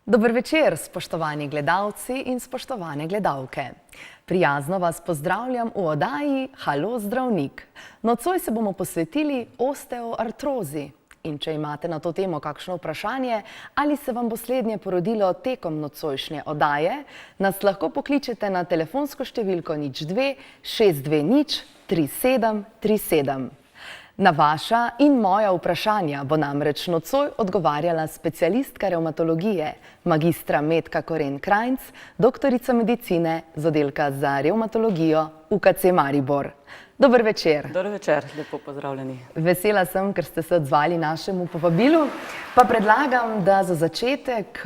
Dober večer, spoštovani gledalci in spoštovane gledalke. Prijazno vas pozdravljam v oddaji Halo zdravnik. Nocoj se bomo posvetili osteoartrozi. In če imate na to temo kakšno vprašanje ali se vam bo slednje porodilo tekom nocojšnje oddaje, nas lahko pokličete na telefonsko številko 02 620 3737. Na vaša in moja vprašanja bo namreč nocoj odgovarjala specialistka revmatologije, magistra Metka Koren-Krajnc, doktorica medicine z oddelka za revmatologijo UKC Maribor. Dober večer. Dober večer, lepo pozdravljeni. Vesela sem, ker ste se odzvali našemu povabilu, pa predlagam, da za začetek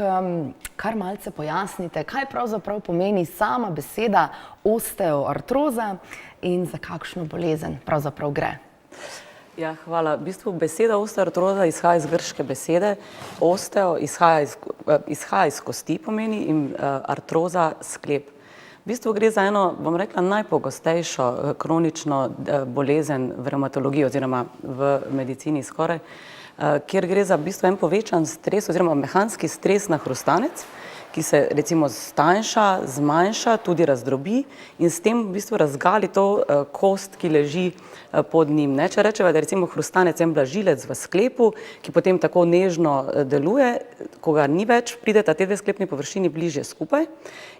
kar malce pojasnite, kaj pravzaprav pomeni sama beseda osteoartroza in za kakšno bolezen pravzaprav gre. Ja, hvala. V bistvu beseda osteoartroza izhaja iz grške besede. Osteo izhaja iz kosti pomeni in artroza sklep. V bistvu gre za eno, bom rekla, najpogostejšo kronično bolezen v revmatologiji oziroma v medicini skoraj, kjer gre za v bistvu en povečan stres oziroma mehanski stres na hrustanec, ki se recimo stanjša, zmanjša, tudi razdrobi in s tem v bistvu razgali to kost, ki leži pod njim. Če rečeva, da je recimo hrustanec en blažilec v sklepu, ki potem tako nežno deluje, ko ga ni več, prideta te dve sklepni površini bližje skupaj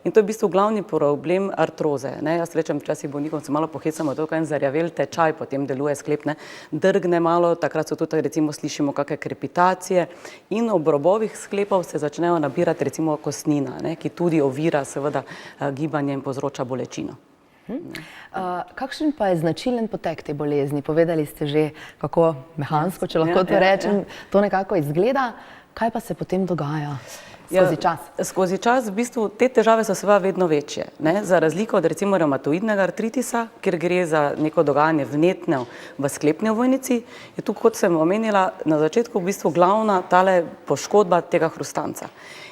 in to je v bistvu glavni problem artroze. Jaz rečem, včasih bolnikom se malo pohecamo, to je en zarjavel tečaj, potem deluje sklep, drgne malo, takrat so tudi recimo slišimo kakšne krepitacije in ob robovih sklepov se začnejo nabirati recimo kostnina, ki tudi ovira seveda gibanje in povzroča bolečino. Kakšen pa je značilen potek te bolezni? Povedali ste že, kako mehansko, če lahko to rečem, to nekako izgleda. Kaj pa se potem dogaja skozi čas? Skozi čas v bistvu te težave so seveda vedno večje. Za razliko od recimo revmatoidnega artritisa, kjer gre za neko dogajanje vnetne v sklepni ovojnici, je tu, kot sem omenila, na začetku v bistvu glavna tale poškodba tega hrustanca.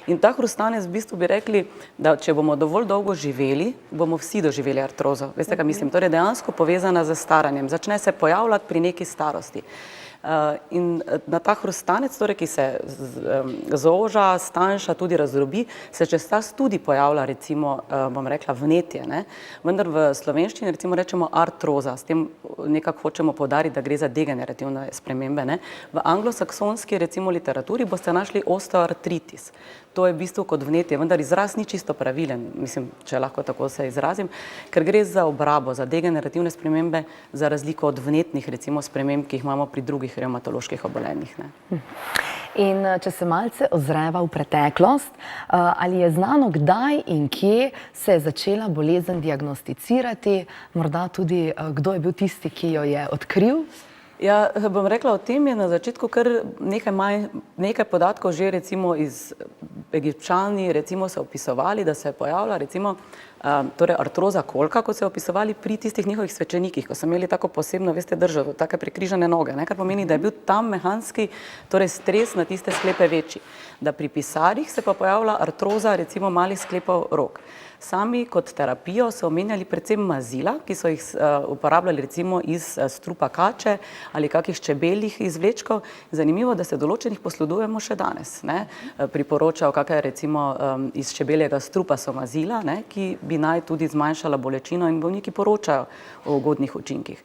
In ta hrustanec v bistvu bi rekli, da če bomo dovolj dolgo živeli, bomo vsi doživeli artrozo. Veste, kaj mislim? Torej dejansko povezana z staranjem. Začne se pojavljati pri neki starosti. In na ta hrustanec, torej, ki se zoža, stanjša, tudi razdrobi, se čez čas tudi pojavlja recimo, bom rekla, vnetje. Vendar v slovenščini recimo rečemo artroza, s tem nekako hočemo poudariti, da gre za degenerativne spremembe. V anglosaksonski recimo literaturi boste našli osteoartritis. To je v bistvu kot vnetje, vendar izraz ni čisto pravilen, mislim, če lahko tako se izrazim, ker gre za obrabo, za degenerativne spremembe, za razliko od vnetnih recimo sprememb, ki jih imamo pri drugih revmatoloških obolenjih. In če se malce ozreva v preteklost, ali je znano, kdaj in kje se je začela bolezen diagnosticirati, morda tudi kdo je bil tisti, ki jo je odkril? Ja, bom rekla, o tem je na začetku kar nekaj podatkov že recimo iz Egipčani recimo se opisovali, da se je pojavila recimo torej artroza kolka, kot se je opisovali pri tistih njihovih svečenikih, ko so imeli tako posebno, veste, držo, take prekrižane noge, kar pomeni, da je bil tam mehanski, torej stres na tiste sklepe večji. Da pri pisarjih se pa pojavila artroza recimo malih sklepov rok. Sami kot terapijo so omenjali predvsem mazila, ki so jih uporabljali recimo iz strupa kače ali kakih čebeljih izvlečkov. Zanimivo, da se določenih posledujemo še danes. Priporočajo kakaj recimo iz čebeljega strupa so mazila, ki bi naj tudi zmanjšala bolečino in bolniki poročajo o ugodnih učinkih.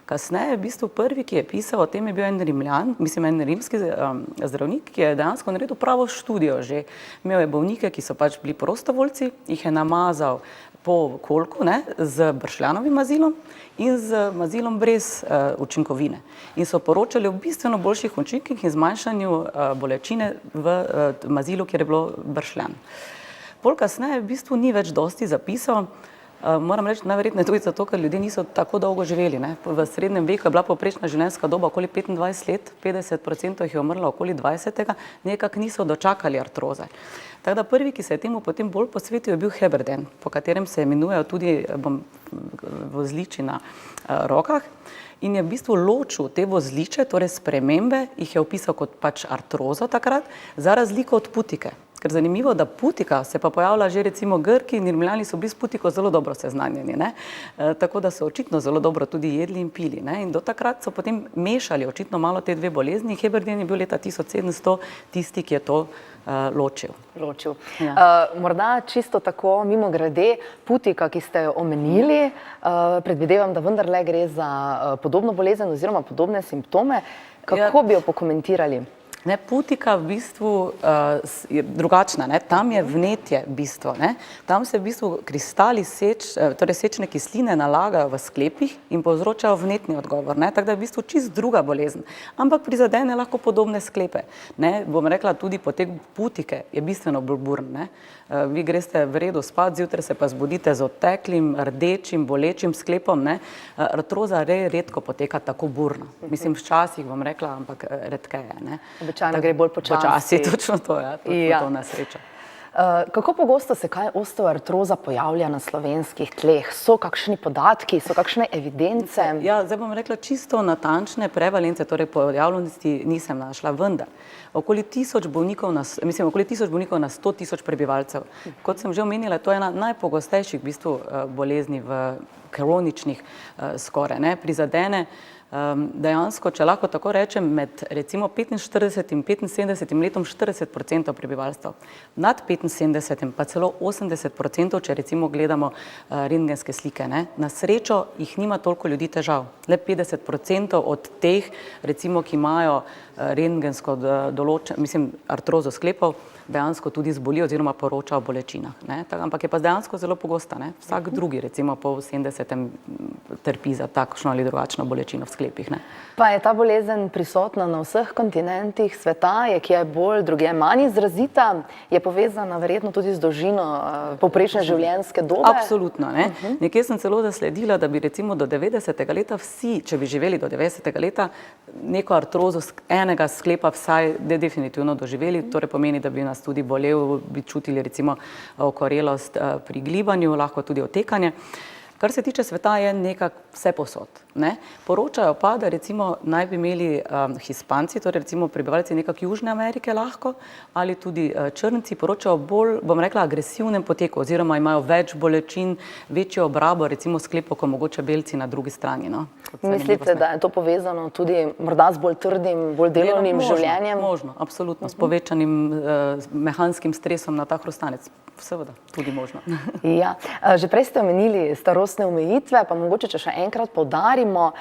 Kasneje, v bistvu prvi, ki je pisal o tem, je bil en Rimljan, mislim, en rimski zdravnik, ki je dejansko naredil pravo študijo že. Imel je bolnike, ki so pač bili prostovoljci, jih je namazal po kolku z bršljanovim mazilom in z mazilom brez učinkovine. In so poročali o bistveno boljših učinkih in zmanjšanju bolečine v mazilu, kjer je bilo bršljan. Pol kasneje v bistvu ni več dosti zapisal. Moram reči, najverjetneje tudi zato, ker ljudje niso tako dolgo živeli. V srednjem veku je bila povprečna življenjska doba okoli 25 let, 50% jih je umrlo okoli 20. Nekako niso dočakali artroze. Tako da prvi, ki se je temu potem bolj posvetil, je bil Heberden, po katerem se imenujejo tudi vozliči na rokah. In je v bistvu ločil te vozliče, torej spremembe, jih je opisal kot pač artrozo takrat, za razliko od putike. Ker zanimivo, da putika se pa pojavlja že recimo Grki in Rimljani so bili s putiko zelo dobro seznanjeni, ne? Tako da so očitno zelo dobro tudi jedli in pili, ne? In do takrat so potem mešali očitno malo te dve bolezni. Heberden je bil leta 1700 tisti, ki je to ločil. Ja. Morda čisto tako mimogrede, putika, ki ste jo omenili, predvidevam, da vendarle gre za podobno bolezen oziroma podobne simptome. Kako bi jo pokomentirali? Ne, putika v bistvu je drugačna, ne? Tam je vnetje bistvo, ne? Tam se v bistvu kristali torej sečne kisline nalagajo v sklepih in povzročajo vnetni odgovor, ne? Tako da je v bistvu čist druga bolezen, ampak prizadene lahko podobne sklepe, ne? Bom rekla, tudi potek putike je bistveno bolj buren, ne? Vi greste v redu spat, zjutraj se pa zbudite z odteklim, rdečim, bolečim sklepom, ne? Artroza redko poteka tako burno, mislim včasih, bom rekla, ampak redkeje, ne? Običajno gre bolj počasi. Počasi, točno to, ja, to na srečo. Kako pogosto se kaj osteoartroza pojavlja na slovenskih tleh? So kakšni podatki, so kakšne evidence? Ja, zdaj bom rekla čisto natančne prevalence, torej pojavljenosti nisem našla, vendar okoli 1000 bolnikov na 100 000 prebivalcev. Kot sem že omenila, to je ena najpogostejših v bistvu bolezni v kroničnih skoraj, ne, prizadene. Dejansko, če lahko tako rečem, med recimo 45 in 75 letom 40% prebivalstva, nad 75 pa celo 80%, če recimo gledamo rentgenske slike, ne. Na srečo jih nima toliko ljudi težav. Le 50% od teh, recimo, ki imajo rentgensko artrozo sklepov, dejansko tudi zboli oziroma poroča o bolečinah, ne. Ampak je pa dejansko zelo pogosta, ne. Vsak drugi, recimo po 70. trpi za takšno ali drugačno bolečino v sklepih, ne. Pa je ta bolezen prisotna na vseh kontinentih sveta, je kje bolj, drugje manj izrazita, je povezana verjetno tudi z dolžino povprečne življenjske dobe? Absolutno, ne. Nekje sem celo zasledila, da bi recimo do 90. leta vsi, če bi živeli do 90. leta, neko artrozo enega sklepa vsaj definitivno doživeli, torej pomeni, da bi nas tudi bolel, bi čutili recimo okorelost pri gibanju, lahko tudi otekanje. Kar se tiče sveta, je nekako vse posod, ne. Poročajo pa, da recimo naj bi imeli Hispanci, torej recimo prebivalci nekako Južne Amerike lahko, ali tudi Črnci poročajo bolj, bom rekla, agresivnem poteku oziroma imajo več bolečin, večjo obrabo recimo sklepov, kot mogoče belci na drugi strani, no. Mislite, da je to povezano tudi morda z bolj trdim, bolj delovnim življenjem? Možno, absolutno, s povečanim mehanskim stresom na ta hrustanec. Seveda, tudi možno. Ja, že prej ste omenili starostne omejitve, pa mogoče, če še enkrat poudarimo,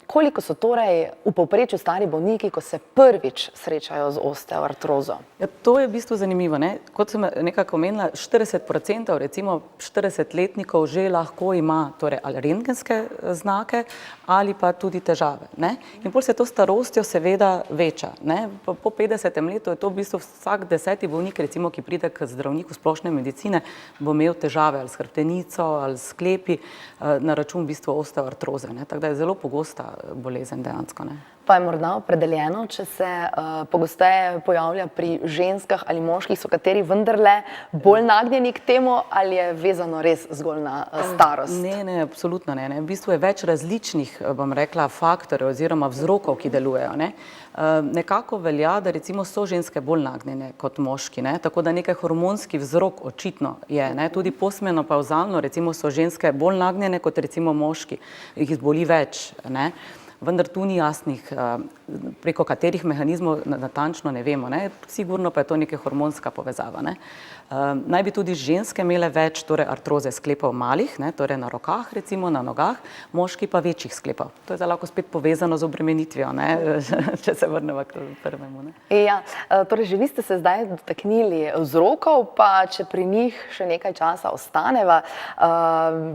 koliko so torej v povprečju stari bolniki, ko se prvič srečajo z osteoartrozo? Ja, to je v bistvu zanimivo, ne. Kot sem nekako omenila, 40% recimo 40-letnikov že lahko ima torej ali rentgenske znake ali pa tudi težave, ne. In potem se to starostjo seveda veča, ne. Po 50. letu je to v bistvu vsak 10. bolnik, recimo, ki pride k zdravniku splošne medicine, bo imel težave ali s hrbtenico ali s sklepi na račun v bistvu osteoartroze, ne. Tako da je zelo pogosta bolezen dejansko, ne. Pa je morda opredeljeno, če se pogosteje pojavlja pri ženskah ali moških, so kateri vendarle bolj nagnjeni k temu, ali je vezano res zgolj na starost? Ne, absolutno ne. V bistvu je več različnih, bom rekla, faktorjev oziroma vzrokov, ki delujejo, ne. Nekako velja, da recimo so ženske bolj nagnjene kot moški, ne, tako da nekaj hormonski vzrok očitno je, ne, tudi postmenopauzalno recimo so ženske bolj nagnjene kot recimo moški, jih zboli več, ne. Vendar tu ni jasnih, preko katerih mehanizmov natančno ne vemo, ne. Sigurno pa je to neka hormonska povezava, ne. Naj bi tudi ženske imele več torej artroze sklepov malih, ne, torej na rokah recimo, na nogah, moški pa večjih sklepov. To je zdaj lahko spet povezano z obremenitvijo, ne, če se vrnemo k prvemu, ne. Ja, torej že vi ste se zdaj dotaknili vzrokov, pa če pri njih še nekaj časa ostaneva,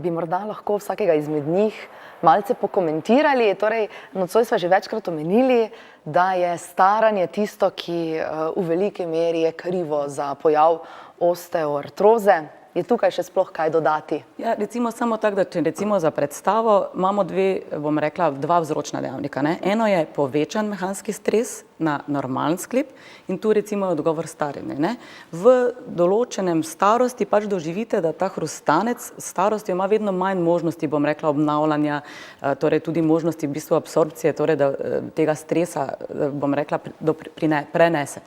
bi morda lahko vsakega izmed njih malce pokomentirali. Torej, nocoj sva že večkrat omenili, da je staranje tisto, ki v veliki meri je krivo za pojav osteoartroze. Je tukaj še sploh kaj dodati? Ja, recimo samo tako, da če recimo za predstavo imamo dva vzročna dejavnika, ne. Eno je povečan mehanski stres na normalen sklep in tu recimo je odgovor staranje. Ne? V določenem starosti pač doživite, da ta hrustanec s starostjo ima vedno manj možnosti, bom rekla, obnavljanja, torej tudi možnosti v bistvu absorpcije, torej da tega stresa, bom rekla, prenese.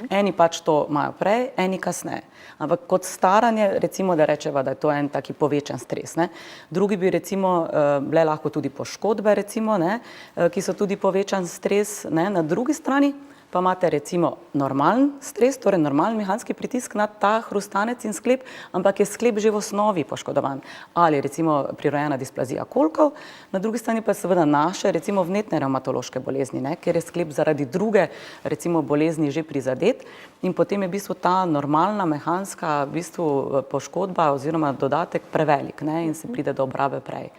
Eni pač to imajo prej, eni kasneje. Ampak kot staranje, recimo, da rečeva, da je to en taki povečan stres. Ne? Drugi bi recimo bile lahko tudi poškodbe, recimo, ne? Ki so tudi povečan stres. Ne? Na drugi strani pa imate recimo normalen stres, torej normalen mehanski pritisk na ta hrustanec in sklep, ampak je sklep že v osnovi poškodovan. Ali recimo prirojena displazija kolkov, na drugi strani pa seveda naše recimo vnetne revmatološke bolezni, ne, ker je sklep zaradi druge recimo bolezni že prizadet in potem je v bistvu ta normalna mehanska v bistvu poškodba oziroma dodatek prevelik, ne, in se pride do obrave prej.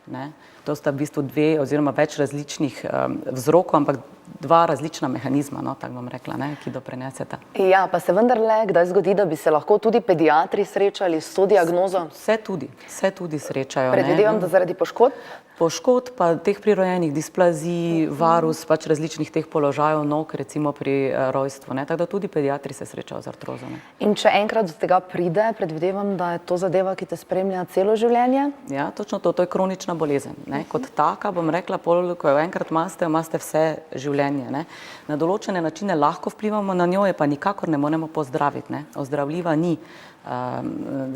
Ne. To sta v bistvu dve oziroma več različnih vzrokov, ampak dva različna mehanizma, no, tako bom rekla, ne, ki doprineseta. Ja, pa se vendarle kdaj zgodi, da bi se lahko tudi pediatri srečali s to diagnozo? Se tudi srečajo. Predvidevam, da zaradi poškodb? Poškodb, pa teh prirojenih displazij, varus, pač različnih teh položajev nog, recimo pri rojstvu, ne, tako da tudi pediatri se srečajo z artrozo. Ne. In če enkrat do tega pride, predvidevam, da je to zadeva, ki te spremlja celo življenje? Ja, točno to je kronična bolezen. Ne. Kot taka, bom rekla, pol, ko jo enkrat imate vse življenje. Ne. Na določene načine lahko vplivamo na njo, je pa nikakor ne moremo pozdraviti. Ne. Ozdravljiva ni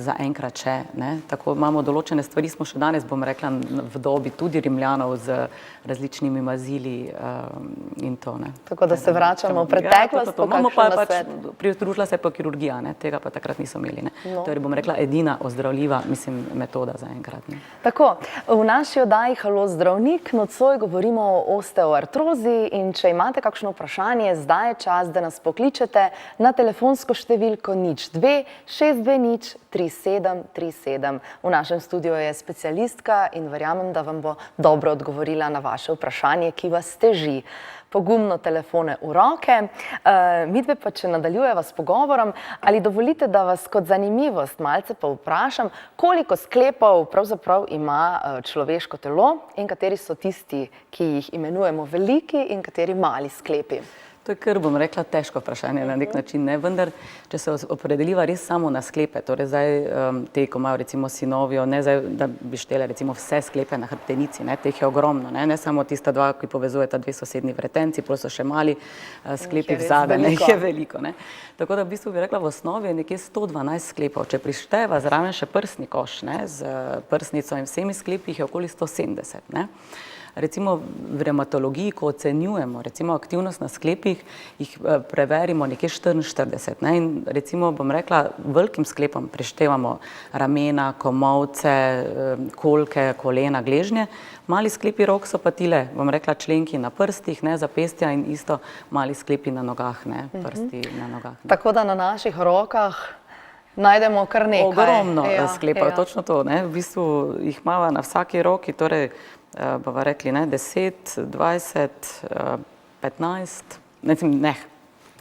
za enkrat še. Ne. Tako imamo določene stvari, smo še danes, bom rekla, v dobi tudi Rimljanov z različnimi mazili in to. Ne. Tako da se vračamo v preteklost, po kakšen nasvet. Pridružila se je pa kirurgija, ne. Tega pa takrat niso imeli. Ne. No. To je, bom rekla, edina ozdravljiva, metoda za enkrat. Ne. Tako, v naši oddaji Halo zdravnik nocoj govorimo o osteoartrozi in če imate kakšno vprašanje, zdaj je čas, da nas pokličete na telefonsko številko 02 620 3737. V našem studiu je specialistka in verjamem, da vam bo dobro odgovorila na vaše vprašanje, ki vas teži. Pogumno telefone v roke. Midve pa, če nadaljujeva s pogovorom, ali dovolite, da vas kot zanimivost malce pa vprašam, koliko sklepov pravzaprav ima človeško telo in kateri so tisti, ki jih imenujemo veliki in kateri mali sklepi? To je kar, bom rekla, težko vprašanje na nek način, ne? Vendar, če se opredeliva res samo na sklepe, torej zdaj te, ko imajo recimo sinovijo, ne zdaj, da bi štele recimo vse sklepe na hrbtenici, ne? Teh je ogromno, ne samo tista dva, ki povezujeta dve sosednji vretenci, potem so še mali sklepi vzadaj, ne, jih je veliko, ne? Tako da v bistvu bi rekla, v osnovi je nekje 112 sklepov, če prišteva zraven še prsni koš, ne, z prsnico in vsemi sklepi, jih je okoli 170, ne? Recimo v revmatologiji, ko ocenjujemo recimo aktivnost na sklepih, jih preverimo nekje 44. Ne? In recimo, bom rekla, velikim sklepom prištevamo ramena, komolce, kolke, kolena, gležnje. Mali sklepi rok so pa tile, bom rekla, členki na prstih, ne, zapestja in isto mali sklepi na nogah, ne, prsti na nogah. Ne. Tako da na naših rokah najdemo kar nekaj. Ogromno sklepov, točno to, ne, v bistvu jih imava na vsaki roki, torej bova rekli, ne, 10, 20, 15, ne.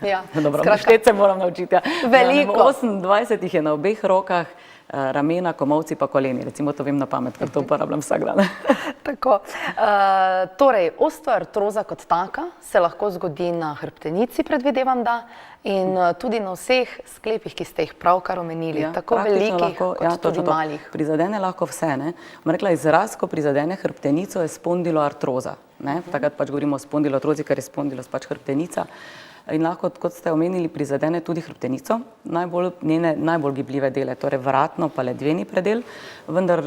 Ja, dobro, šteti se moram naučiti. Veliko. 28 jih je na obeh rokah, ramena, komolci pa koleni. Recimo to vem na pamet, ker to uporabljam vsak dan. Tako. Torej, osteoartroza kot taka se lahko zgodi na hrbtenici, predvidevam, da, in tudi na vseh sklepih, ki ste jih pravkar omenili, tako velikih kot tudi malih. Prizadene lahko vse, ne. Bom rekla, izraz, ko prizadene hrbtenico, je spondiloartroza, ne. Takrat pač govorimo o spondiloartrozi, ker je spondilos pač hrbtenica. In lahko, kot ste omenili, prizadene tudi hrbtenico, njene najbolj gibljive dele, torej vratno pa ledveni predel, vendar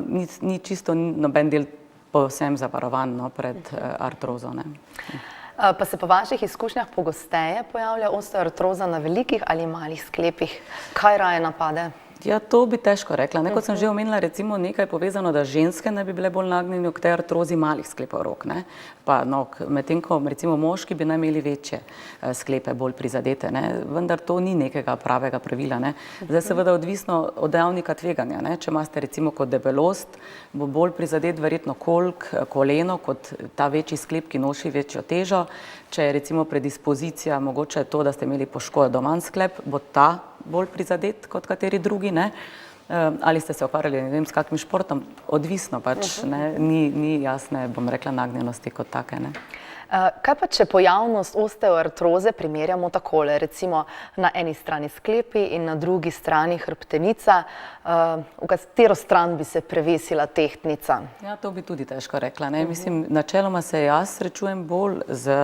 ni čisto noben del povsem zavarovan, no, pred artrozo, ne. Pa se po vaših izkušnjah pogosteje pojavlja osteoartroza na velikih ali malih sklepih? Kaj raje napade? Ja, to bi težko rekla. Kot sem že omenila, recimo nekaj povezano, da ženske ne bi bile bolj nagnjene k tej artrozi malih sklepov rok, ne, pa nog, medtem ko recimo moški bi naj imeli večje sklepe, bolj prizadete, ne, vendar to ni nekega pravega pravila, ne. Zdaj seveda odvisno od dejavnika tveganja, ne, če imate recimo kot debelost, bo bolj prizadet verjetno kolk, koleno, kot ta večji sklep, ki nosi večjo težo. Če je recimo predispozicija, mogoče to, da ste imeli poškodovan sklep, bo ta bolj prizadet kot kateri drugi, ne. Ali ste se ukvarjali, ne vem, s kakšnim športom, odvisno pač, ne, ni jasne, bom rekla, nagnjenosti kot take, ne. Kaj pa, če pojavnost osteoartroze primerjamo takole, recimo na eni strani sklepi in na drugi strani hrbtenica, v katero stran bi se prevesila tehtnica? Ja, to bi tudi težko rekla, ne. Mislim, načeloma se jaz srečujem bolj z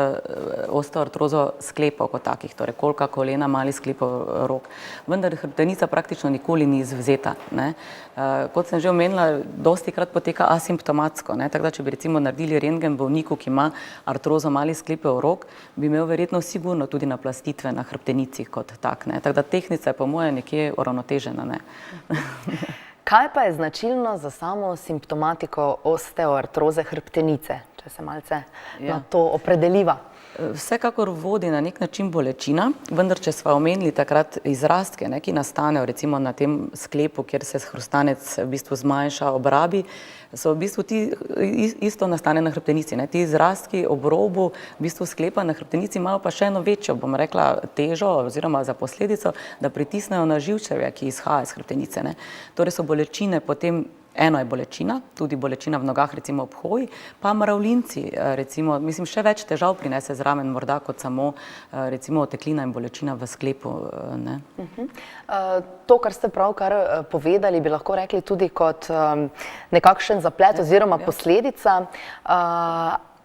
osteoartrozo sklepov kot takih, torej kolka, kolena, malih sklepov rok. Vendar hrbtenica praktično nikoli ni izvzeta, ne. Kot sem že omenila, dostikrat poteka asimptomatsko, ne, tako da če bi recimo naredili rentgen bolniku, ki ima artrozo malih sklepov rok, bi imel verjetno sigurno tudi naplastitve na hrbtenici kot tak, ne. Tako da tehtnica je po moje nekje uravnotežena, ne. Kaj pa je značilno za samo simptomatiko osteoartroze hrbtenice, če se malce na to opredeliva? Vsekakor vodi na nek način bolečina, vendar če sva omenili takrat izrastke, ne, ki nastanejo recimo na tem sklepu, kjer se hrustanec v bistvu zmanjša, obrabi, so v bistvu ti isto nastane na hrbtenici, ne. Ti izrastki ob robu v bistvu sklepa na hrbtenici imajo pa še eno večjo, bom rekla, težo oziroma za posledico, da pritisnejo na živčevje, ki izhaja iz hrbtenice, ne. Torej so bolečine potem, eno je bolečina, tudi bolečina v nogah, recimo ob hoji, pa mravljinci, recimo, mislim, še več težav prinese zraven morda kot samo recimo oteklina in bolečina v sklepu, ne. To, kar ste pravkar povedali, bi lahko rekli tudi kot nekakšen zaplet oziroma posledica.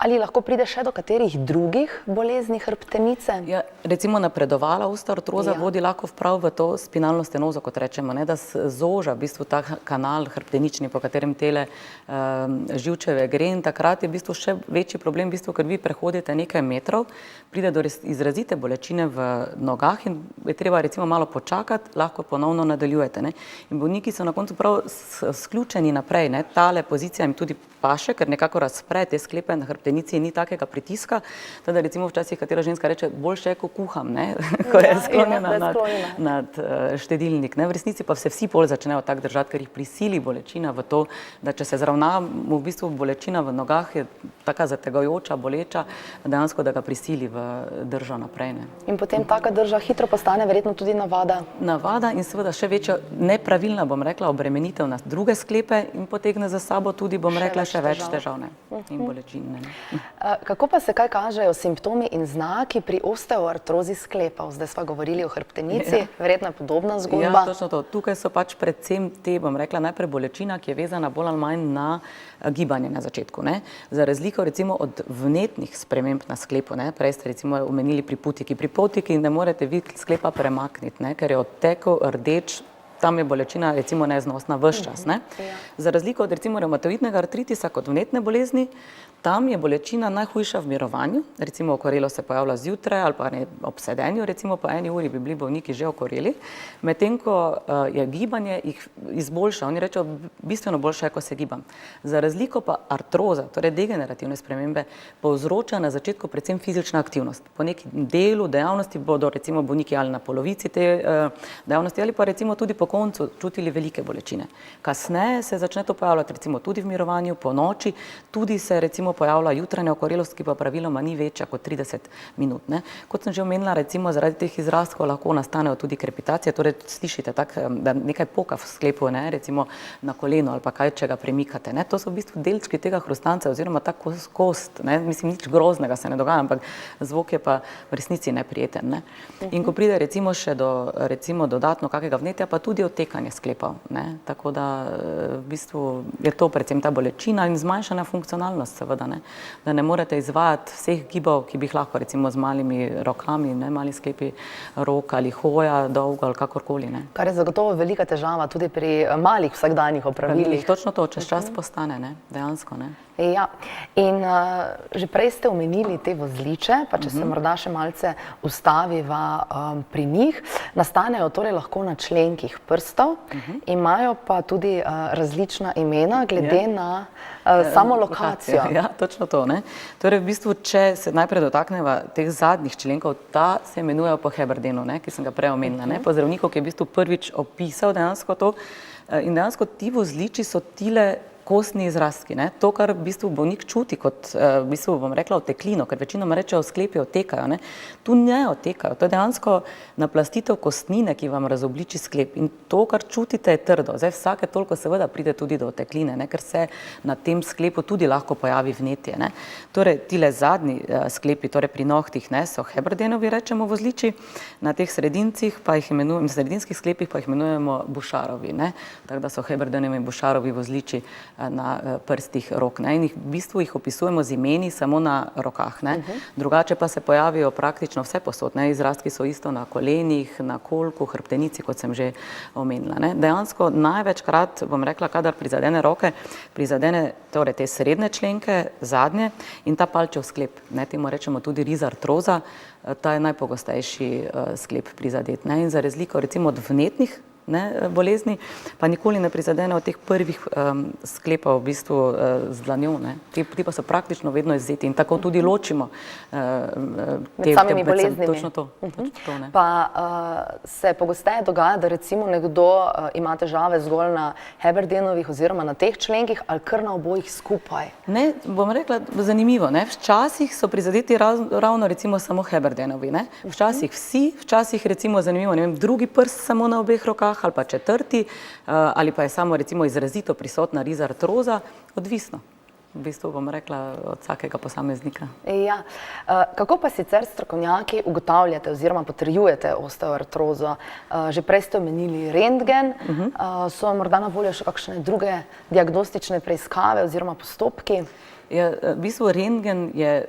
Ali lahko pride še do katerih drugih bolezni hrbtenice? Ja, recimo napredovala osteoartroza vodi lahko prav v to spinalno stenozo, kot rečemo, ne, da zoža v bistvu ta kanal hrbtenični, po katerem tele živčevje gre, in takrat je v bistvu še večji problem, v bistvu, ker vi prehodite nekaj metrov, pride do izrazite bolečine v nogah in je treba recimo malo počakati, lahko ponovno nadaljujete, ne. In bolniki so na koncu prav sključeni naprej, ne, tale pozicija jim tudi paše, ker nekako razpre te sklepe na hrbtenici in ni takega pritiska, da recimo včasih katera ženska reče, boljše je, ko kuham, ne, ko je sklonjena nad štedilnik, ne. V resnici pa se vsi pol začnejo tako držati, ker jih prisili bolečina v to, da če se zravna, v bistvu bolečina v nogah je taka zategajoča, boleča, dejansko, da ga prisili v držo naprej, ne. In potem taka drža hitro postane verjetno tudi navada. Navada in seveda še večja nepravilna, bom rekla, obremenitev na druge sklepe in potegne za sabo tudi, bom rekla, še več težav, ne, in bolečin, ne. Kako pa se kaj kažejo simptomi in znaki pri osteoartrozi sklepov? Zdaj sva govorili o hrbtenici, verjetno je podobna zgodba. Ja, točno to. Tukaj so pač predvsem te, bom rekla, najprej bolečina, ki je vezana bolj ali manj na gibanje na začetku, ne. Za razliko recimo od vnetnih sprememb na sklepu, ne, prej ste recimo omenili pri putiki. Pri potiki ne morete vi sklepa premakniti, ne, ker je odtekel rdeč, tam je bolečina recimo neznosna ves čas, ne. Za razliko od recimo revmatoidnega artritisa kot vnetne bolezni, tam je bolečina najhujša v mirovanju, recimo okorelo se pojavlja zjutraj ali pa ob sedenju, recimo po 1 uri bi bili bolniki že okoreli, medtem ko je gibanje jih izboljša, oni rečejo, bistveno boljše je, ko se gibam. Za razliko pa artroza, torej degenerativne spremembe, povzroča na začetku predvsem fizična aktivnost. Po nekem delu dejavnosti bodo recimo bolniki ali na polovici te dejavnosti ali pa recimo tudi po koncu čutili velike bolečine. Kasneje se začne to pojavljati recimo tudi v mirovanju, po noči, tudi se recimo pojavlja jutranja okorelost, ki pa praviloma ni večja kot 30 minut, ne. Kot sem že omenila, recimo zaradi teh izrastkov lahko nastanejo tudi krepitacije, torej slišite tako, da nekaj poka v sklepu, ne, recimo na koleno ali pa kaj, če ga premikate, ne. To so v bistvu delčki tega hrustanca oziroma ta kost, ne, mislim, nič groznega se ne dogaja, ampak zvok je pa v resnici neprijeten, ne. In ko pride recimo še do recimo dodatno kakega vnetja, pa tudi odtekanje sklepov, ne. Tako da v bistvu je to predvsem ta bolečina in zmanjšana funkcionalnost seveda, ne, da ne morete izvajati vseh gibov, ki bi jih lahko recimo z malimi rokami, ne, mali sklepi rok ali hoja dolgo ali kakorkoli, ne. Kar je zagotovo velika težava tudi pri malih vsakdanjih opravilih. Točno to, čez čas postane, ne, dejansko, ne. Ja, in že prej ste omenili te vozliče, pa če se morda še malce ustaviva pri njih, nastanejo torej lahko na členkih prstov, imajo pa tudi različna imena glede na samo lokacijo. Ja, točno to, ne. Torej v bistvu, če se najprej dotakneva teh zadnjih členkov, ta se imenujejo po Heberdenu, ne, ki sem ga prej omenila, ne, po zdravniku, ki je v bistvu prvič opisal dejansko to, in dejansko ti vozliči so tile kostni izrastki, ne? To, kar v bistvu bolnik čuti kot, v bistvu bom rekla, oteklino, ker večinoma rečejo, sklepi otekajo, ne? Tu ne otekajo, to je dejansko naplastitev kostnine, ki vam razobliči sklep in to, kar čutite, je trdo. Zdaj vsake toliko seveda pride tudi do otekline, ne? Ker se na tem sklepu tudi lahko pojavi vnetje, ne? Torej, tile zadnji sklepi, torej pri nohtih, ne, so Heberdenovi, rečemo, vozliči, na teh sredincih pa jih imenujemo, sredinskih sklepih pa jih imenujemo Boucharovi, ne? Tako da so Heberdenovi in Boucharovi vozliči na prstih rok, ne? In v bistvu jih opisujemo z imeni samo na rokah, ne? Drugače pa se pojavijo praktično vse posod, ne? Izrastki so isto na kolenih, na kolku, hrbtenici, kot sem že omenila, ne? Dejansko največkrat, bom rekla, kadar prizadene roke, prizadene torej te srednje členke, zadnje in ta palčev sklep, ne? Temu rečemo tudi rizartroza, ta je najpogostejši sklep prizadet, ne? In za razliko recimo od vnetnih, ne, bolezni, pa nikoli ne prizadene od teh prvih sklepov v bistvu z dlanjo, ne. Ti pa so praktično vedno izzeti in tako tudi ločimo med samimi boleznimi. Točno to, ne. Pa se pogosteje dogaja, da recimo nekdo ima težave zgolj na Heberdenovih oziroma na teh členkih ali kar na obojih skupaj? Ne, bom rekla, zanimivo, ne, včasih so prizadeti ravno recimo samo Heberdenovi, ne, včasih vsi, včasih recimo zanimivo, ne vem, drugi prst samo na obeh rokah ali pa četrti, ali pa je samo recimo izrazito prisotna rizartroza, odvisno. V bistvu bom rekla od vsakega posameznika. Ja. Kako pa sicer strokovnjaki ugotavljate oziroma potrjujete osteoartrozo? Že prej ste omenili rentgen, so morda na voljo še kakšne druge diagnostične preiskave oziroma postopki? V bistvu rentgen je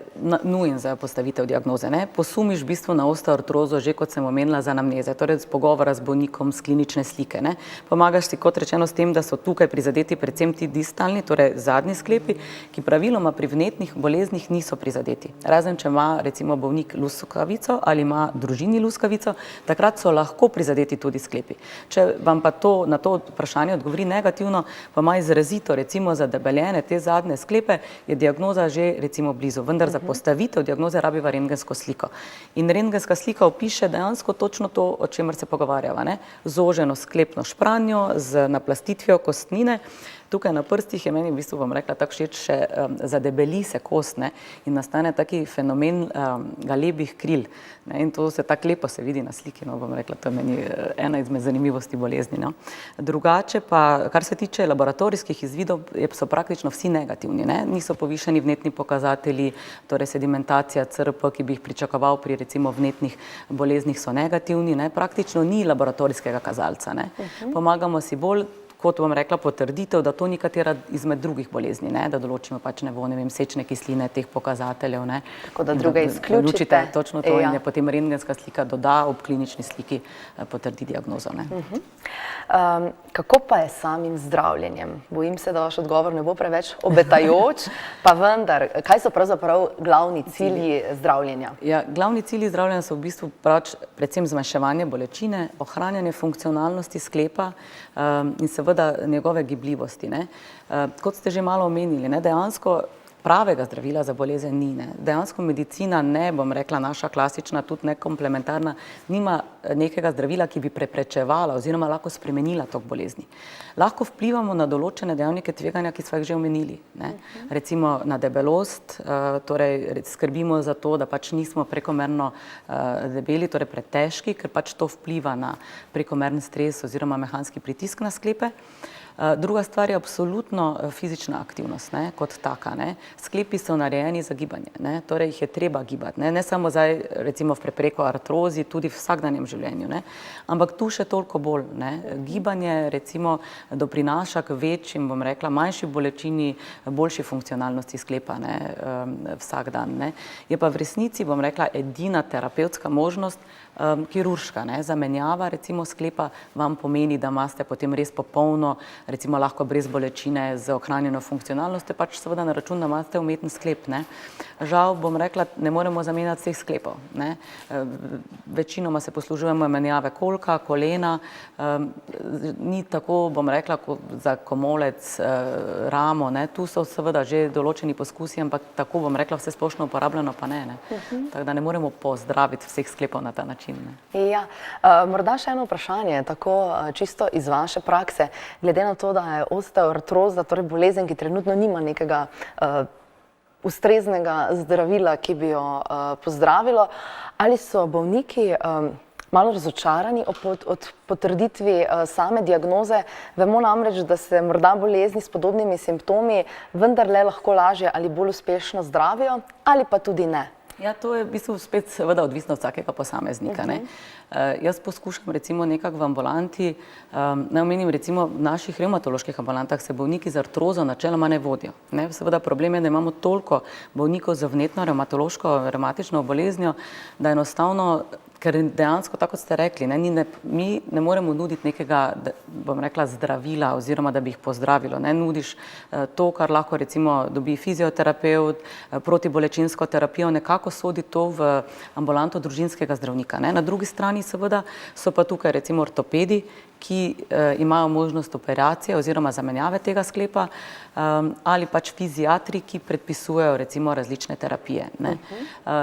nujen za postavitev diagnoze, ne. Posumiš v bistvu na osteoartrozo že, kot sem omenila, z anamneze, torej z pogovora z bolnikom, s klinične slike, ne. Pomagaš si, kot rečeno, s tem, da so tukaj prizadeti predvsem ti distalni, torej zadnji sklepi, ki praviloma pri vnetnih boleznih niso prizadeti. Razen če ima recimo bolnik luskavico ali ima družini luskavico, takrat so lahko prizadeti tudi sklepi. Če vam pa na to vprašanje odgovori negativno, pa ima izrazito recimo zadebeljene te zadnje sklepe, je diagnoza že recimo blizu, vendar za postavitev diagnoze rabiva rentgensko sliko. In rentgenska slika opiše dejansko točno to, o čemer se pogovarjava, ne? Zoženo sklepno špranjo z naplastitvijo kostnine. Tukaj na prstih je meni v bistvu, bom rekla, tako všeč še zadebeli se kost, ne, in nastane taki fenomen galebih kril, ne, in to se tako lepo se vidi na sliki, no, bom rekla, to je meni ena izmed zanimivosti bolezni, no. Drugače pa, kar se tiče laboratorijskih izvidov, so praktično vsi negativni, ne, niso povišeni vnetni pokazatelji, torej sedimentacija CRP, ki bi jih pričakoval pri recimo vnetnih boleznih, so negativni, ne, praktično ni laboratorijskega kazalca, ne. Pomagamo si bolj, kot bom rekla, potrditev, da to ni katera izmed drugih bolezni, ne, da določimo pač nivo, ne vem, sečne kisline teh pokazateljev, ne. Tako da druge izključite. Točno to in je potem rentgenska slika doda ob klinični sliki potrdi diagnozo, ne. Kako pa je s samim zdravljenjem? Bojim se, da vaš odgovor ne bo preveč obetajoč, pa vendar, kaj so pravzaprav glavni cilji zdravljenja? Ja, glavni cilji zdravljenja so v bistvu predvsem zmanjševanje bolečine, ohranjanje funkcionalnosti sklepa in seveda njegove gibljivosti, ne. Kot ste že malo omenili, ne, dejansko pravega zdravila za bolezen ni, ne. Dejansko medicina ne, bom rekla, naša klasična, tudi ne komplementarna, nima nekega zdravila, ki bi preprečevala oziroma lahko spremenila tok bolezni. Lahko vplivamo na določene dejavnike tveganja, ki smo jih že omenili, ne. Recimo na debelost, torej skrbimo za to, da pač nismo prekomerno debeli, torej pretežki, ker pač to vpliva na prekomeren stres oziroma mehanski pritisk na sklepe. Druga stvar je absolutno fizična aktivnost, ne, kot taka, ne. Sklepi so narejeni za gibanje, ne, torej jih je treba gibati, ne samo zdaj recimo v prepreko artrozi, tudi v vsakdanjem življenju, ne, ampak tu še toliko bolj, ne. Gibanje recimo doprinaša k večjim, bom rekla, manjši bolečini, boljši funkcionalnosti sklepa, ne, vsak dan, ne. Je pa v resnici, bom rekla, edina terapevtska možnost kirurška, ne, zamenjava recimo sklepa vam pomeni, da imate potem res popolno, recimo lahko brez bolečine z ohranjeno funkcionalnostjo, pač seveda na račun, da imate umeten sklep, ne. Žal, bom rekla, ne moremo zamenjati vseh sklepov, ne. Večinoma se poslužujemo menjave kolka, kolena, ni tako, bom rekla, za komolec, ramo, ne, tu so seveda že določeni poskusi, ampak tako, bom rekla, vse splošno uporabljeno pa ne, ne. Tako da ne moremo pozdraviti vseh sklepov na ta način. Ja, morda še eno vprašanje, tako čisto iz vaše prakse, glede na na to, da je osteoartroza, torej bolezen, ki trenutno nima nekega ustreznega zdravila, ki bi jo pozdravilo, ali so bolniki malo razočarani od potrditvi same diagnoze? Vemo namreč, da se morda bolezni s podobnimi simptomi vendarle lahko lažje ali bolj uspešno zdravijo, ali pa tudi ne. Ja, to je v bistvu spet seveda odvisno od vsakega posameznika, ne. Jaz poskušam recimo nekako v ambulanti, naj omenim recimo v naših revmatoloških ambulantah se bolniki z artrozo načeloma ne vodijo, ne. Seveda problem je, da imamo toliko bolnikov z vnetno revmatično boleznijo, da enostavno, ker dejansko, tako kot ste rekli, mi ne moremo nuditi nekega, bom rekla, zdravila oziroma, da bi jih pozdravilo, ne, nudiš to, kar lahko recimo dobi fizioterapevt, protibolečinsko terapijo, nekako sodi to v ambulanto družinskega zdravnika, ne. Na drugi strani seveda so pa tukaj recimo ortopedi, ki imajo možnost operacije oziroma zamenjave tega sklepa, ali pač fiziatri, ki predpisujejo recimo različne terapije, ne.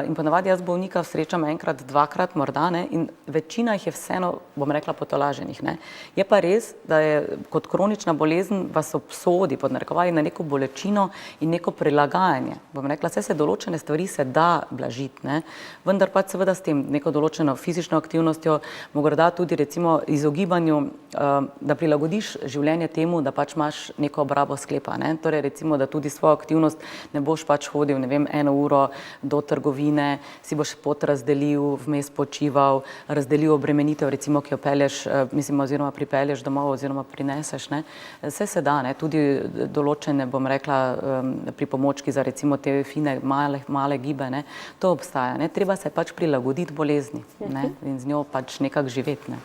In ponavadi jaz bolnika srečam enkrat, dvakrat morda, ne, in večina jih je vseeno, bom rekla, potolaženih, ne. Je pa res, da je kot kronična bolezen vas obsodi, pod narekovaji, na neko bolečino in neko prilagajanje. Bom rekla, se določene stvari se da blažiti, ne, vendar pač seveda s tem neko določeno fizično aktivnostjo, morda tudi recimo izogibanju, da prilagodiš življenje temu, da pač imaš neko obrabo sklepa, ne. Torej recimo, da tudi svojo aktivnost ne boš pač hodil, ne vem, 1 uro do trgovine, si boš pot razdelil, vmes počival, razdelil obremenitev, recimo, ki jo pelješ, mislim, oziroma pripelješ domov oziroma prineseš, ne. Vse se da, ne, tudi določene, bom rekla, pripomočki za recimo te fine, male gibe, ne, to obstaja, ne. Treba se pač prilagoditi bolezni, ne, in z njo pač nekako živeti, ne.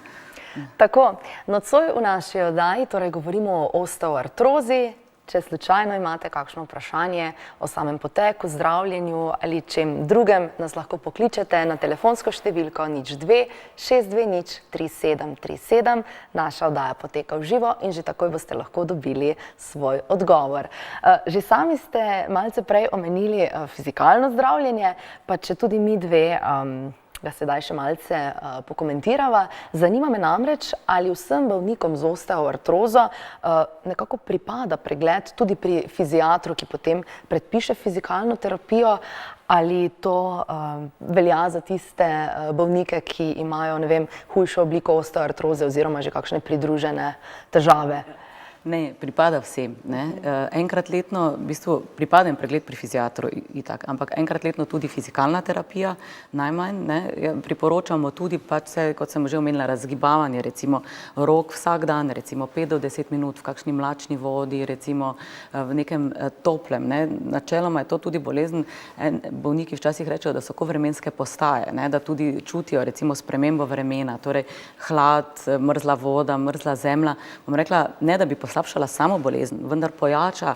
Tako, nocoj v naši oddaji torej govorimo o osteoartrozi. Če slučajno imate kakšno vprašanje o samem poteku, zdravljenju ali čem drugem, nas lahko pokličete na telefonsko številko 02 620 3737. Naša oddaja poteka v živo in že takoj boste lahko dobili svoj odgovor. Že sami ste malce prej omenili fizikalno zdravljenje, pa če tudi mi dve ga sedaj še malce pokomentirava. Zanima me namreč, ali vsem bolnikom z osteoartrozo nekako pripada pregled tudi pri fiziatru, ki potem predpiše fizikalno terapijo, ali to velja za tiste bolnike, ki imajo, ne vem, hujšo obliko osteoartroze oziroma že kakšne pridružene težave? Ne, pripada vsem, ne. Enkrat letno, v bistvu pripada pregled pri fiziatru itak, ampak enkrat letno tudi fizikalna terapija, najmanj, ne. Priporočamo tudi pač vse, kot sem že omenila, razgibavanje, recimo rok vsak dan, recimo 5 do 10 minut v kakšni mlačni vodi, recimo v nekem toplem, ne. Načeloma je to tudi bolezen, bolniki včasih rečejo, da so kot vremenske postaje, ne, da tudi čutijo recimo spremembo vremena, torej hlad, mrzla voda, mrzla zemlja. Bom rekla, ne da bi poslabšala samo bolezen, vendar pojača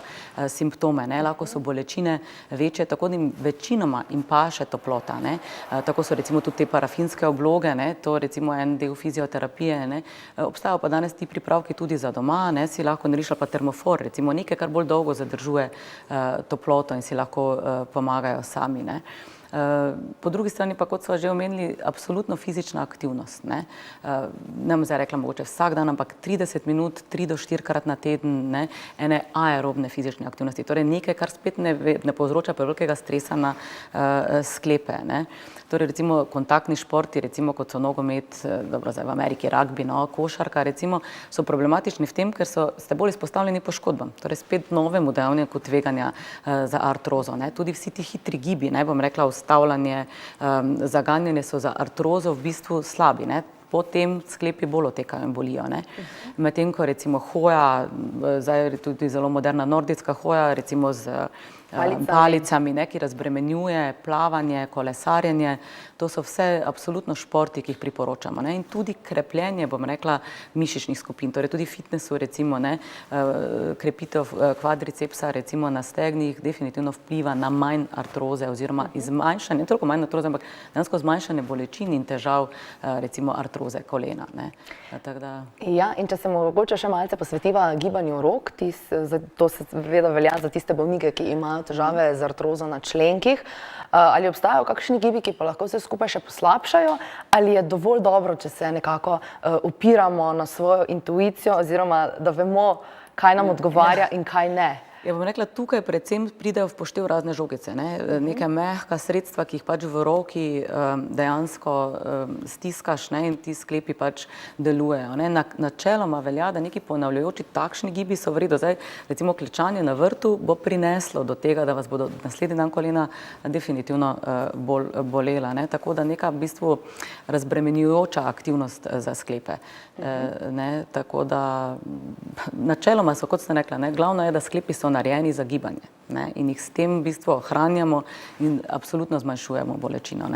simptome, ne, lahko so bolečine večje, tako da jim večinoma jim paše toplota, ne. Tako so recimo tudi te parafinske obloge, ne, to recimo en del fizioterapije, ne. Obstajajo pa danes ti pripravki tudi za doma, ne, si lahko narišla pa termofor, recimo nekaj, kar bolj dolgo zadržuje toploto in si lahko pomagajo sami, ne. Po drugi strani pa, kot so že omenili, absolutno fizična aktivnost, ne. Ne bom zdaj rekla mogoče vsak dan, ampak 30 minut, 3 do 4-krat na teden, ne, ene aerobne fizične aktivnosti, torej nekaj, kar spet ne povzroča prevelikega stresa na sklepe, ne. Torej recimo kontaktni športi, recimo kot so nogomet, dobro zdaj v Ameriki rugby, no, košarka recimo, so problematični v tem, ker ste bolj izpostavljeni poškodbam, torej spet novemu dejavniku tveganja za artrozo, ne. Tudi vsi ti hitri gibi, ne bom rekla, ustavljanje, zaganjanje so za artrozo v bistvu slabi, ne. Potem sklepi bolj otekajo in bolijo, ne. Medtem ko recimo hoja, zdaj je tudi zelo moderna nordijska hoja, recimo z palicami, ne, ki razbremenjuje, plavanje, kolesarjenje, to so vse absolutno športi, ki jih priporočamo, ne, in tudi krepljenje, bom rekla, mišičnih skupin, torej tudi fitnesu, recimo, ne, krepitev kvadricepsa, recimo na stegnih, definitivno vpliva na manj artroze oziroma zmanjšanje, ne toliko manj artroze, ampak dejansko zmanjšanje bolečin in težav, recimo artroze kolena, ne. Ja, in če se mogoče še malce posvetiva gibanju rok, to se seveda velja za tiste bolnike, ki imajo težave z artrozo na členkih. Ali obstajajo kakšni gibi, ki pa lahko vse skupaj še poslabšajo, ali je dovolj dobro, če se nekako opiramo na svojo intuicijo oziroma da vemo, kaj nam odgovarja in kaj ne. Ja, bom rekla, tukaj predvsem pridejo v poštev razne žogice, neka mehka sredstva, ki jih pač v roki dejansko stiskaš, in ti sklepi pač delujejo. Načeloma velja, da neki ponavljajoči takšni gibi so v redu. Zdaj, recimo klečanje na vrtu bo prineslo do tega, da vas bodo naslednji dan kolena definitivno bolj bolela. Tako da neka v bistvu razbremenjujoča aktivnost za sklepe. Tako da načeloma so, kot sem rekla, glavno je, da sklepi so narejeni za gibanje in jih s tem v bistvu ohranjamo in absolutno zmanjšujemo bolečino.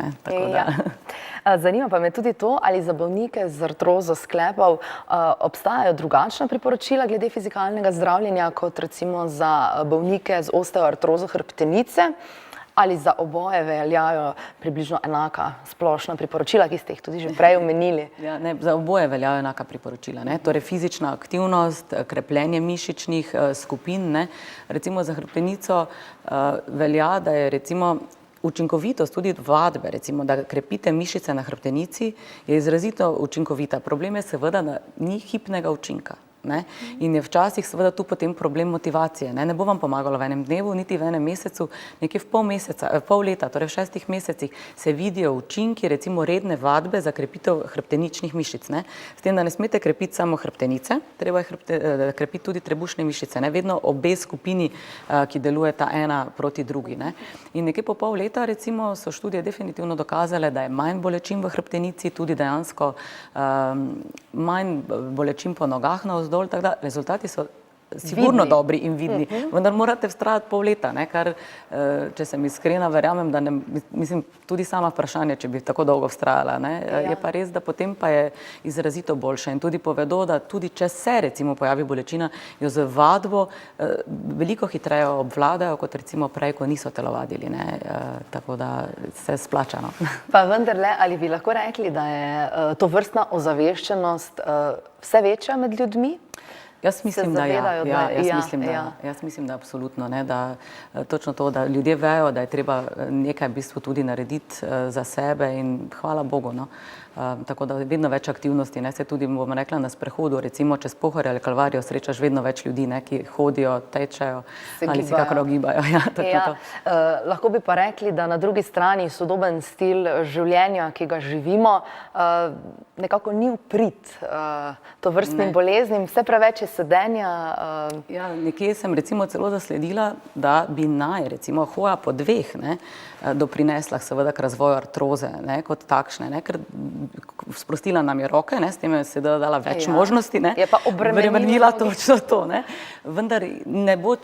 Zanima pa me tudi to, ali za bolnike z artrozo sklepov obstajajo drugačna priporočila glede fizikalnega zdravljenja kot recimo za bolnike z osteoartrozo hrbtenice, ali za oboje veljajo približno enaka splošna priporočila, ki ste jih tudi že prej omenili? Ja, za oboje veljajo enaka priporočila. Torej fizična aktivnost, krepljenje mišičnih skupin. Recimo za hrbtenico velja, da je recimo učinkovitost tudi vadbe, recimo, da krepite mišice na hrbtenici, je izrazito učinkovita. Problem je seveda, da ni hipnega učinka. In je včasih seveda tu potem problem motivacije. Ne bo vam pomagalo v enem dnevu, niti v enem mesecu, nekje v pol leta, torej v 6 mesecih se vidijo učinki, recimo redne vadbe za krepitev hrbteničnih mišic. S tem, da ne smete krepiti samo hrbtenice, treba je krepiti tudi trebušne mišice. Vedno obe skupini, ki delujeta ena proti drugi. In nekje po pol leta, recimo, so študije definitivno dokazale, da je manj bolečin v hrbtenici, tudi dejansko manj bolečin po nogah navzdol. Tako da rezultati so sigurno dobri in vidni, vendar morate vztrajati pol leta, kar, če sem iskrena, verjamem, da ne, mislim, tudi sama vprašanje, če bi tako dolgo vztrajala, je pa res, da potem pa je izrazito boljše in tudi povedo, da tudi če se recimo pojavi bolečina, jo z vadbo veliko hitreje obvladajo, kot recimo prej, ko niso telovadili, tako da se splača. Pa vendarle, ali bi lahko rekli, da je tovrstna ozaveščenost vse večja med ljudmi? Jaz mislim, da jaz mislim, da absolutno, da točno to, da ljudje vejo, da je treba nekaj v bistvu tudi narediti za sebe in hvala Bogu, tako da vedno več aktivnosti, se tudi, bom rekla, na sprehodu, recimo čez Pohorje ali Kalvarijo srečaš vedno več ljudi, ki hodijo, tečejo ali se kakor gibajo. Lahko bi pa rekli, da na drugi strani sodoben stil življenja, ki ga živimo, nekako ni v prid tovrstnim boleznim, vse preveč je sedenja. Ja, nekje sem recimo celo zasledila, da bi naj recimo hoja po dveh doprinesla seveda k razvoju artroze kot takšne, ker sprostila nam je roke, s tem je seveda dala več možnosti, je pa obremenila točno to, vendar ne bo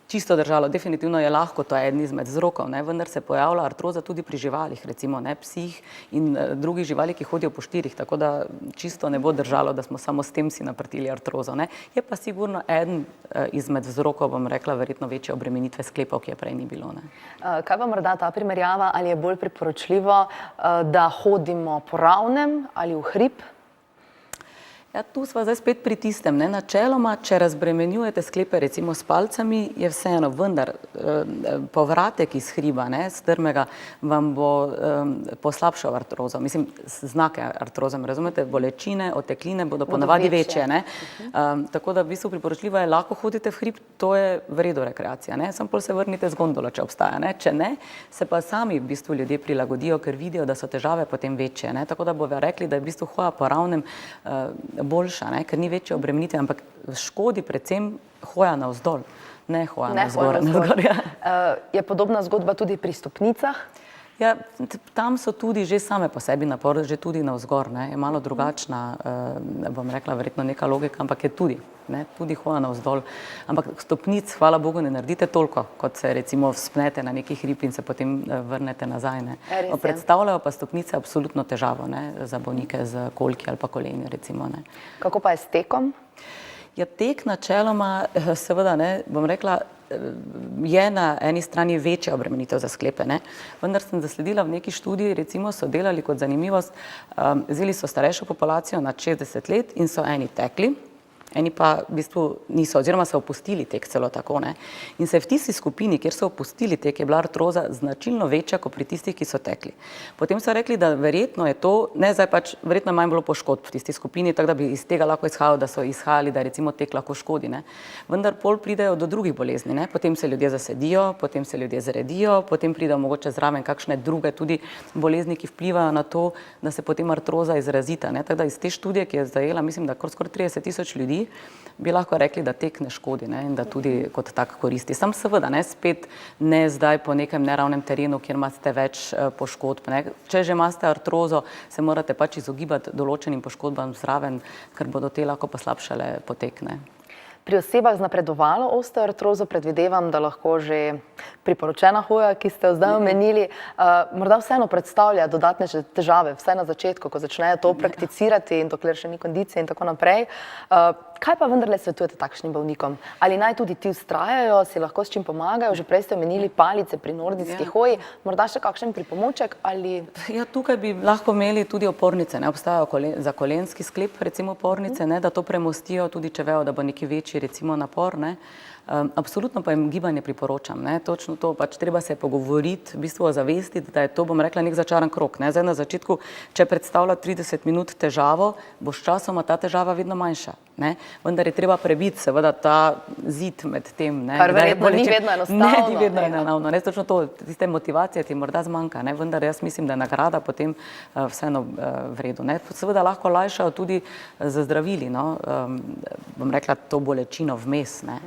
čisto držalo, definitivno je lahko, to je eden izmed vzrokov, vendar se pojavlja artroza tudi pri živalih, recimo psih in drugih živali, ki hodijo po štirih, tako da čisto ne bo držalo, da smo samo s tem si naprtili artrozo. Je pa sigurno eden izmed vzrokov, bom rekla, verjetno večje obremenitve sklepov, ki je prej ni bilo. Kaj pa morda ta primerjava, ali je bolj priporočljivo, da hodimo po ravnem ali v hrib? Ja, tu sva zdaj spet pri tistem. Načeloma, če razbremenjujete sklepe recimo s palcami, je vseeno, vendar povratek iz hriba, strmega, vam bo poslabšal artrozo. Mislim, znake artroze, razumete, bolečine, otekline bodo ponavadi večje. Tako da v bistvu priporočljivo je, lahko hodite v hrib, to je v redu rekreacija. Samo pol se vrnite z gondolo, če obstaja. Če ne, se pa sami v bistvu ljudje prilagodijo, ker vidijo, da so težave potem večje. Tako da bodo rekli, da je v bistvu hoja po ravnem boljša, ker ni večje obremenitve, ampak škodi predvsem hoja navzdol, ne hoja navzgor. Je podobna zgodba tudi pri stopnicah? Ja, tam so tudi že same po sebi napor, že tudi navzgor, je malo drugačna, bom rekla, verjetno neka logika, ampak je tudi hoja navzdol. Ampak stopnic, hvala Bogu, ne naredite toliko, kot se recimo vzpnete na neki hrib in se potem vrnete nazaj. Predstavljajo pa stopnice absolutno težavo za bolnike z kolki ali pa koleni, recimo. Kako pa je s tekom? Ja, tek načeloma, seveda, bom rekla, je na eni strani večja obremenitev za sklepe, vendar sem zasledila v neki študiji, recimo so delali kot zanimivost, vzeli so starejšo populacijo nad 60 let in so eni tekli, eni pa v bistvu niso, oziroma so opustili tek celo tako, ne. In se v tisti skupini, kjer so opustili tek, je bila artroza značilno večja kot pri tistih, ki so tekli. Potem so rekli, da verjetno je to, ne zdaj pač, verjetno je manj bilo poškodb v tisti skupini, tako da bi iz tega lahko izhajalo, da so izhajali, da recimo tek lahko škodi, ne. Vendar pol pridejo do drugih bolezni, ne. Potem se ljudje zasedijo, potem se ljudje zredijo, potem pridejo mogoče zraven kakšne druge tudi bolezni, ki vplivajo na to, da se potem artroza izrazita, ne. Tako da iz te študije, ki je zajela, mislim, da skoraj 30.000 ljudi, bi lahko rekli, da tek ne škodi, ne, in da tudi kot tak koristi. Sam seveda, ne, spet ne zdaj po nekem neravnem terenu, kjer imate več poškodb, ne. Če že imate artrozo, se morate pač izogibati določenim poškodbam zraven, ker bodo te lahko poslabšale potek, ne. Pri osebah z napredovalo osteoartrozo predvidevam, da lahko že priporočena hoja, ki ste jo zdaj omenili, morda vseeno predstavlja dodatne težave, vsaj na začetku, ko začnejo to prakticirati in dokler še ni kondicije in tako naprej. Kaj pa vendarle svetujete takšnim bolnikom? Ali naj tudi ti vztrajajo, si lahko s čim pomagajo? Že prej ste omenili palice pri nordijski hoji, morda še kakšen pripomoček ali... Ja, tukaj bi lahko imeli tudi opornice, ne, obstajajo za kolenski sklep, recimo opornice, ne, da to premostijo, tudi če vejo, da bo neki večji, recimo, napor, ne. Absolutno pa jim gibanje priporočam, ne, točno to, pač treba se pogovoriti, v bistvu ozavestiti, da je to, bom rekla, nek začaran krog, ne. Zdaj na začetku, če predstavlja 30 minut težavo, bo s časoma ta težava vedno manjša, ne. Vendar je treba prebiti seveda ta zid med tem, ne. Kar verjetno ni vedno enostavno. Ne, ni vedno enostavno, ne, točno to, tiste motivacije ti morda zmanjka, ne, vendar jaz mislim, da je nagrada potem vseeno v redu, ne. Seveda lahko lajšajo tudi z zdravili, no, bom rekla, to bolečino vmes, ne.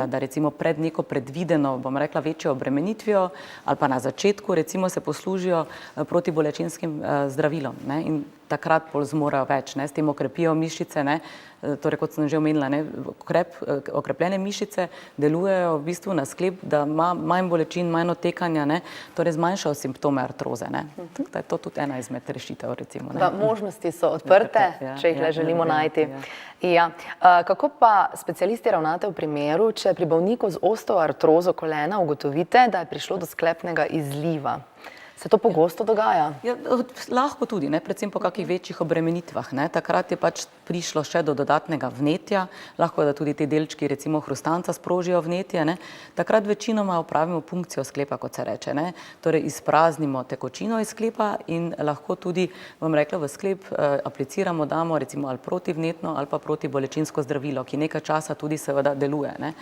Da recimo pred neko predvideno, bom rekla, večjo obremenitvijo ali pa na začetku recimo se poslužijo protibolečinskim zdravilom, ne, in takrat bolj zmorejo več, ne, s tem okrepijo mišice, ne, torej kot sem že omenila, ne, okrepljene mišice delujejo v bistvu na sklep, da ima manj bolečin, manj otekanja, ne, torej zmanjšajo simptome artroze, ne. Tako da je to tudi ena izmed rešitev, recimo, ne. Da, možnosti so odprte, če jih le želimo najti. Ja. Kako pa specialisti ravnate v primeru, če pri bolniku z osteoartrozo kolena ugotovite, da je prišlo do sklepnega izliva? Se to pogosto dogaja? Ja, lahko tudi, ne, predvsem po kakih večjih obremenitvah, ne, takrat je pač prišlo še do dodatnega vnetja, lahko da tudi te delčki recimo hrustanca sprožijo vnetje, ne, takrat večinoma opravimo punkcijo sklepa, kot se reče, ne, torej izpraznimo tekočino iz sklepa in lahko tudi, bom rekla, v sklep apliciramo, damo recimo ali protivnetno ali pa protibolečinsko zdravilo, ki nekaj časa tudi seveda deluje, ne.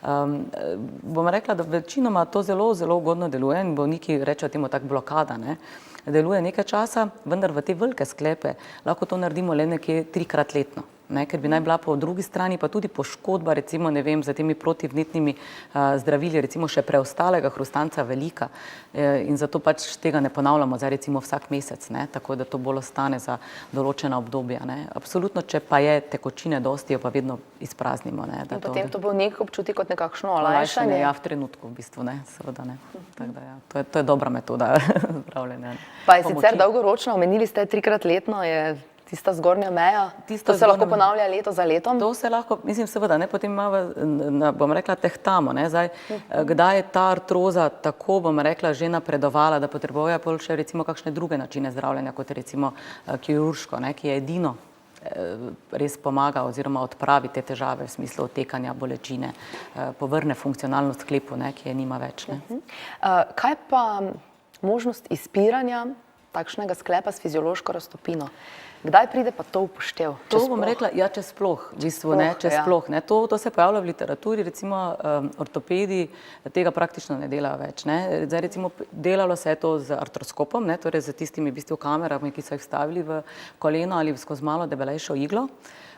Bom rekla, da večinoma to zelo, zelo ugodno deluje in bolniki rečejo temu tak blokada, ne. Deluje nekaj časa, vendar v te velike sklepe lahko to naredimo le nekje 3-krat letno, ne, ker bi naj bila po drugi strani pa tudi poškodba, recimo, ne vem, za temi protivnetnimi zdravili, recimo še preostalega hrustanca velika in zato pač tega ne ponavljamo zdaj recimo vsak mesec, ne, tako da to bolj ostane za določena obdobja, ne. Absolutno, če pa je tekočine dosti, jo pa vedno izpraznimo, ne. In potem to bolnik občuti kot nekakšno olajšanje? Ja, v trenutku v bistvu, ne, seveda ne. Tako da ja, to je dobra metoda zdravljenja. Pa je sicer dolgoročno, omenili ste 3-krat letno, je tista zgornja meja, to se lahko ponavlja leto za letom? To se lahko, mislim, seveda, ne, potem malo, bom rekla, tehtamo, ne, zdaj, kdaj je ta artroza tako, bom rekla, že napredovala, da potrebuje pol še recimo kakšne druge načine zdravljenja, kot je recimo kirurško, ne, ki je edino res pomaga oziroma odpravi te težave v smislu otekanja, bolečine, povrne funkcionalnost sklepu, ne, ki je nima več, ne. Kaj pa možnost izpiranja takšnega sklepa s fiziološko raztopino? Kdaj pride pa to v upoštev? To bom rekla, ja, če sploh, v bistvu, ne, če sploh, ne, to se pojavlja v literaturi, recimo ortopedi tega praktično ne delajo več, ne, zdaj recimo delalo se je to z artroskopom, ne, torej z tistimi v bistvu kamerami, ki so jih vstavili v koleno ali skozi malo debelejšo iglo,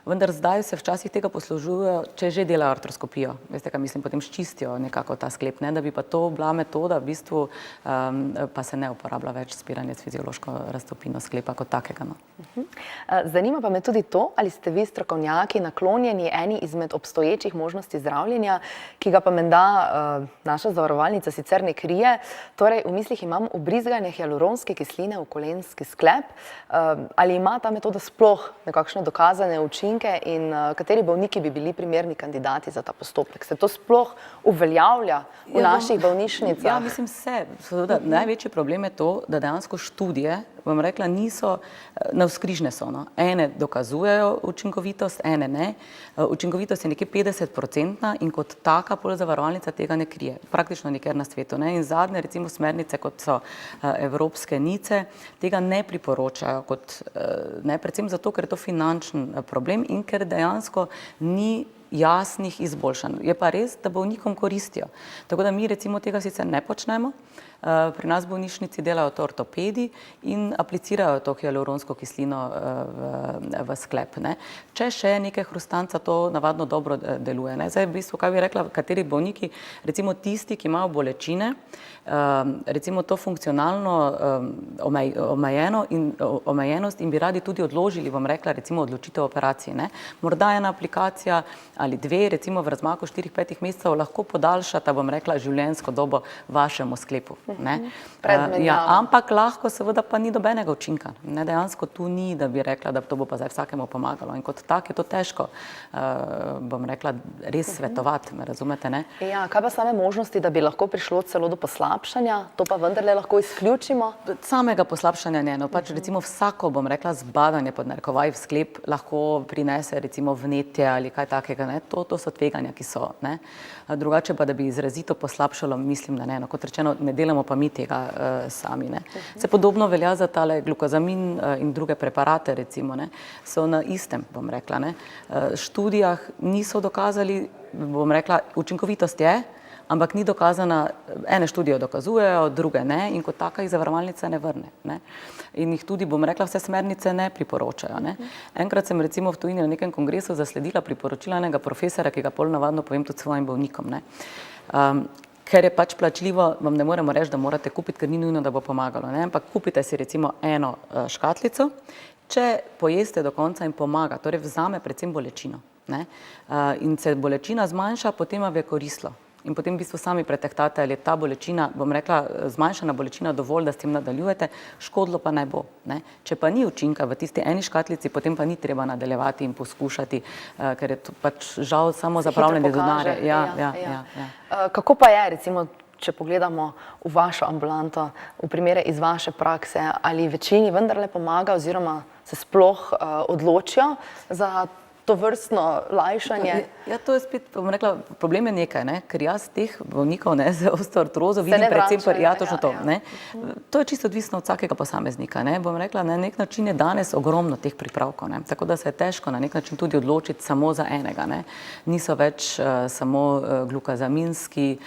vendar zdaj se včasih tega poslužujejo, če že delajo artroskopijo, veste, kaj mislim, potem ščistijo nekako ta sklep, ne, da bi pa to bila metoda, v bistvu pa se ne uporablja več spiranje s fiziološko raztopino sklepa kot takega, no. Zanima pa me tudi to, ali ste vi strokovnjaki naklonjeni eni izmed obstoječih možnosti zdravljenja, ki ga pa menda naša zavarovalnica sicer ne krije, torej v mislih imam vbrizganje hialuronske kisline v kolenski sklep, ali ima ta metoda sploh nekakšne dokazane učinke učinke in kateri bolniki bi bili primerni kandidati za ta postopek? Se to sploh uveljavlja v naših bolnišnicah? Ja, mislim se. Seveda, največji problem je to, da dejansko študije, bom rekla, niso, navzkrižne so. No. Ene dokazujejo učinkovitost, ene ne. Učinkovitost je nekje 50% in kot taka pol zavarovalnica tega ne krije. Praktično nikjer na svetu. Ne. In zadnje, recimo smernice, kot so evropske NICE, tega ne priporočajo, predvsem zato, ker je to finančen problem in ker dejansko ni jasnih izboljšanj. Je pa res, da bolnikom koristijo. Tako da mi recimo tega sicer ne počnemo. Pri nas v bolnišnici delajo to ortopedi in aplicirajo to hialuronsko kislino v sklep. Ne. Če še je nekaj hrustanca, to navadno dobro deluje. Ne. Zdaj, v bistvu, kaj bi rekla, kateri bolniki, recimo tisti, ki imajo bolečine, recimo to funkcionalno omejenost in bi radi tudi odložili, bom rekla, recimo odločitev operacije. Ne. Morda ena aplikacija ali dve, recimo v razmaku 4-5 mesecev lahko podaljšata, bom rekla, življenjsko dobo vašemu sklepu. Ja, ampak lahko seveda pa ni dobenega učinka. Ne, dejansko tu ni, da bi rekla, da to bo pa zdaj vsakemu pomagalo. In kot tak je to težko, bom rekla, res svetovati, me razumete, ne? Ja, kaj pa same možnosti, da bi lahko prišlo celo do poslabšanja? To pa vendarle lahko izključimo? Samega poslabšanja ne, no pač recimo vsako, bom rekla, zbadanje pod narekovaj v sklep lahko prinese recimo vnetje ali kaj takega, ne? To so tveganja, ki so, ne? Drugače pa, da bi izrazito poslabšalo, mislim, da ne, no, kot rečeno, ne delamo pa mi tega sami, ne. Se podobno velja za tale glukozamin in druge preparate, recimo, ne, so na istem, bom rekla, ne. Študijah niso dokazali, bom rekla, učinkovitost je, ampak ni dokazana, ene študije dokazujejo, druge ne, in kot taka jih zavarovalnica ne vrne, ne. In jih tudi, bom rekla, vse smernice ne priporočajo, ne. Enkrat sem recimo v tujini na nekem kongresu zasledila priporočila enega profesora, ki ga pol navadno povem tudi svojim bolnikom, ne. Ker je pač plačljivo, vam ne moremo reči, da morate kupiti, ker ni nujno, da bo pomagalo, ne, ampak kupite si recimo eno škatlico, če pojeste do konca in pomaga, torej vzame predvsem bolečino, ne, in se bolečina zmanjša, potem vam je koristilo. In potem v bistvu sami pretehtate, ali je ta bolečina, bom rekla, zmanjšana bolečina dovolj, da s tem nadaljujete, škodilo pa naj bo, ne. Če pa ni učinka v tisti eni škatlici, potem pa ni treba nadaljevati in poskušati, ker je to pač žal samo zapravljanje denarja. Ja. Kako pa je, recimo, če pogledamo v vašo ambulanto, v primere iz vaše prakse, ali večini vendarle pomaga oziroma se sploh odločijo za to vrstno lajšanje? Ja, to je spet, bom rekla, problem je nekaj, ne, ker jaz teh bolnikov, ne, z osteoartrozo vidim predvsem, ja, točno to, ne. To je čisto odvisno od vsakega posameznika, ne, bom rekla, na nek način je danes ogromno teh pripravkov, ne, tako da se je težko na nek način tudi odločiti samo za enega, ne. Niso več samo glukozaminski,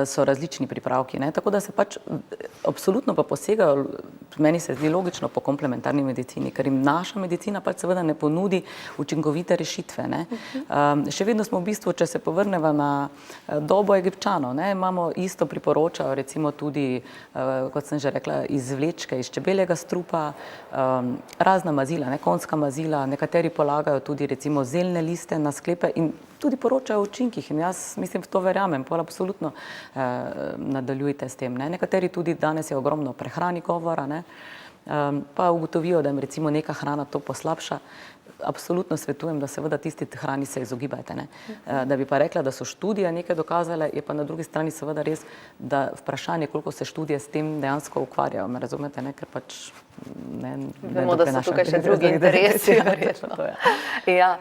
so različni pripravki, ne, tako da se pač absolutno pa posegajo, meni se zdi logično, po komplementarni medicini, ker jim naša medicina pač seveda ne ponudi učinkovite rešitve, ne. Še vedno smo v bistvu, če se povrneva na dobo Egipčanov, ne, imamo isto priporočajo recimo tudi, kot sem že rekla, izvlečke iz čebeljega strupa, razna mazila, ne, konjska mazila, nekateri polagajo tudi recimo zeljne liste na sklepe in tudi poročajo o učinkih in jaz mislim, v to verjamem, pol absolutno nadaljujte s tem, ne. Nekateri tudi, danes je ogromno o prehrani govora, ne, pa ugotovijo, da jim recimo neka hrana to poslabša. Absolutno svetujem, da seveda tisti hrani se izogibajte, ne. Da bi pa rekla, da so študije nekaj dokazale, je pa na drugi strani seveda res, da vprašanje, koliko se študije s tem dejansko ukvarjajo, me razumete, ne, ker pač ne vemo, da so tukaj še drugi interesi, verjetno. Ja,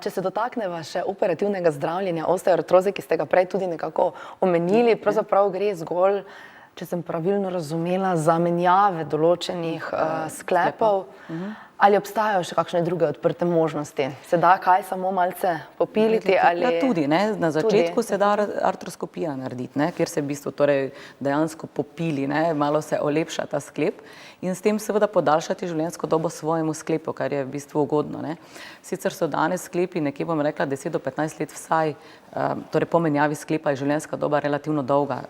če se dotakneva še operativnega zdravljenja osteoartroze, ki ste ga prej tudi nekako omenili, pravzaprav gre zgolj, če sem pravilno razumela, za menjave določenih sklepov. Ali obstajajo še kakšne druge odprte možnosti? Se da kaj samo malce popiliti ali? Ja, tudi, ne, na začetku se da artroskopija narediti, ne, kjer se v bistvu torej dejansko popili, ne, malo se olepša ta sklep in s tem seveda podaljšati življenjsko dobo svojemu sklepu, kar je v bistvu ugodno, ne. Sicer so danes sklepi nekje, bom rekla, 10 do 15 let vsaj, torej po menjavi sklepa je življenjska doba relativno dolga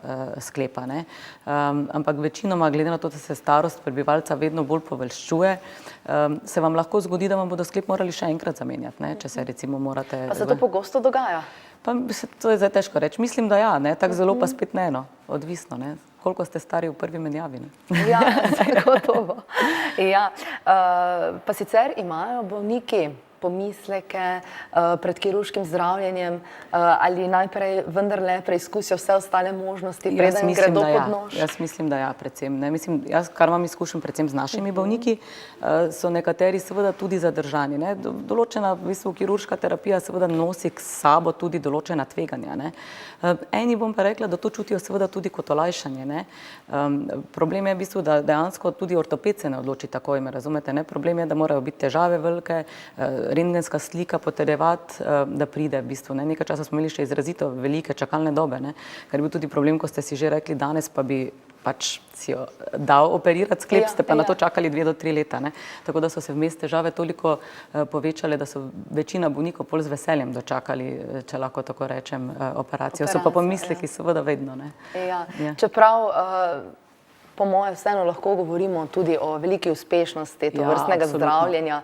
sklepa, ne. Ampak večinoma, glede na to, da se starost prebivalca vedno bolj poveljščuje, se vam lahko zgodi, da vam bodo sklep morali še enkrat zamenjati, ne, če se recimo morate... Pa se to pogosto dogaja? Pa to je zdaj težko reči. Mislim, da ja, ne, tako zelo pa spet ne, no, odvisno, ne, koliko ste stari v prvi menjavi, ne. Ja, zagotovo. Ja, pa sicer imajo bolniki pomisleke pred kirurškim zdravljenjem, ali najprej vendarle preizkusijo vse ostale možnosti, preden gredo pod nož? Jaz mislim, da ja, predvsem. Ne. Mislim, jaz, kar imam izkušen predvsem z našimi bolniki, so nekateri seveda tudi zadržani. Ne. Določena v bistvu kirurška terapija seveda nosi k sabo tudi določena tveganja. Ne. Eni bom pa rekla, da to čutijo seveda tudi kot olajšanje. Ne. Problem je v bistvu, da dejansko tudi ortoped se ne odloči takoj, me razumete, ne. Problem je, da morajo biti težave velike, rentgenska slika potrjevati, da pride v bistvu. Ne. Nekaj časa smo imeli še izrazito velike čakalne dobe, ne. Kar je bil tudi problem, ko ste si že rekli, danes pa bi pač si jo dal operirati sklep, ste pa na to čakali 2 do 3 leta. Ne. Tako da so se vmes težave toliko povečale, da so večina bolnikov pol z veseljem dočakali, če lahko tako rečem, operacijo. So pa pomisleki seveda vedno. Ne. Ja. Čeprav po moje vseeno lahko govorimo tudi o veliki uspešnosti tovrstnega zdravljenja.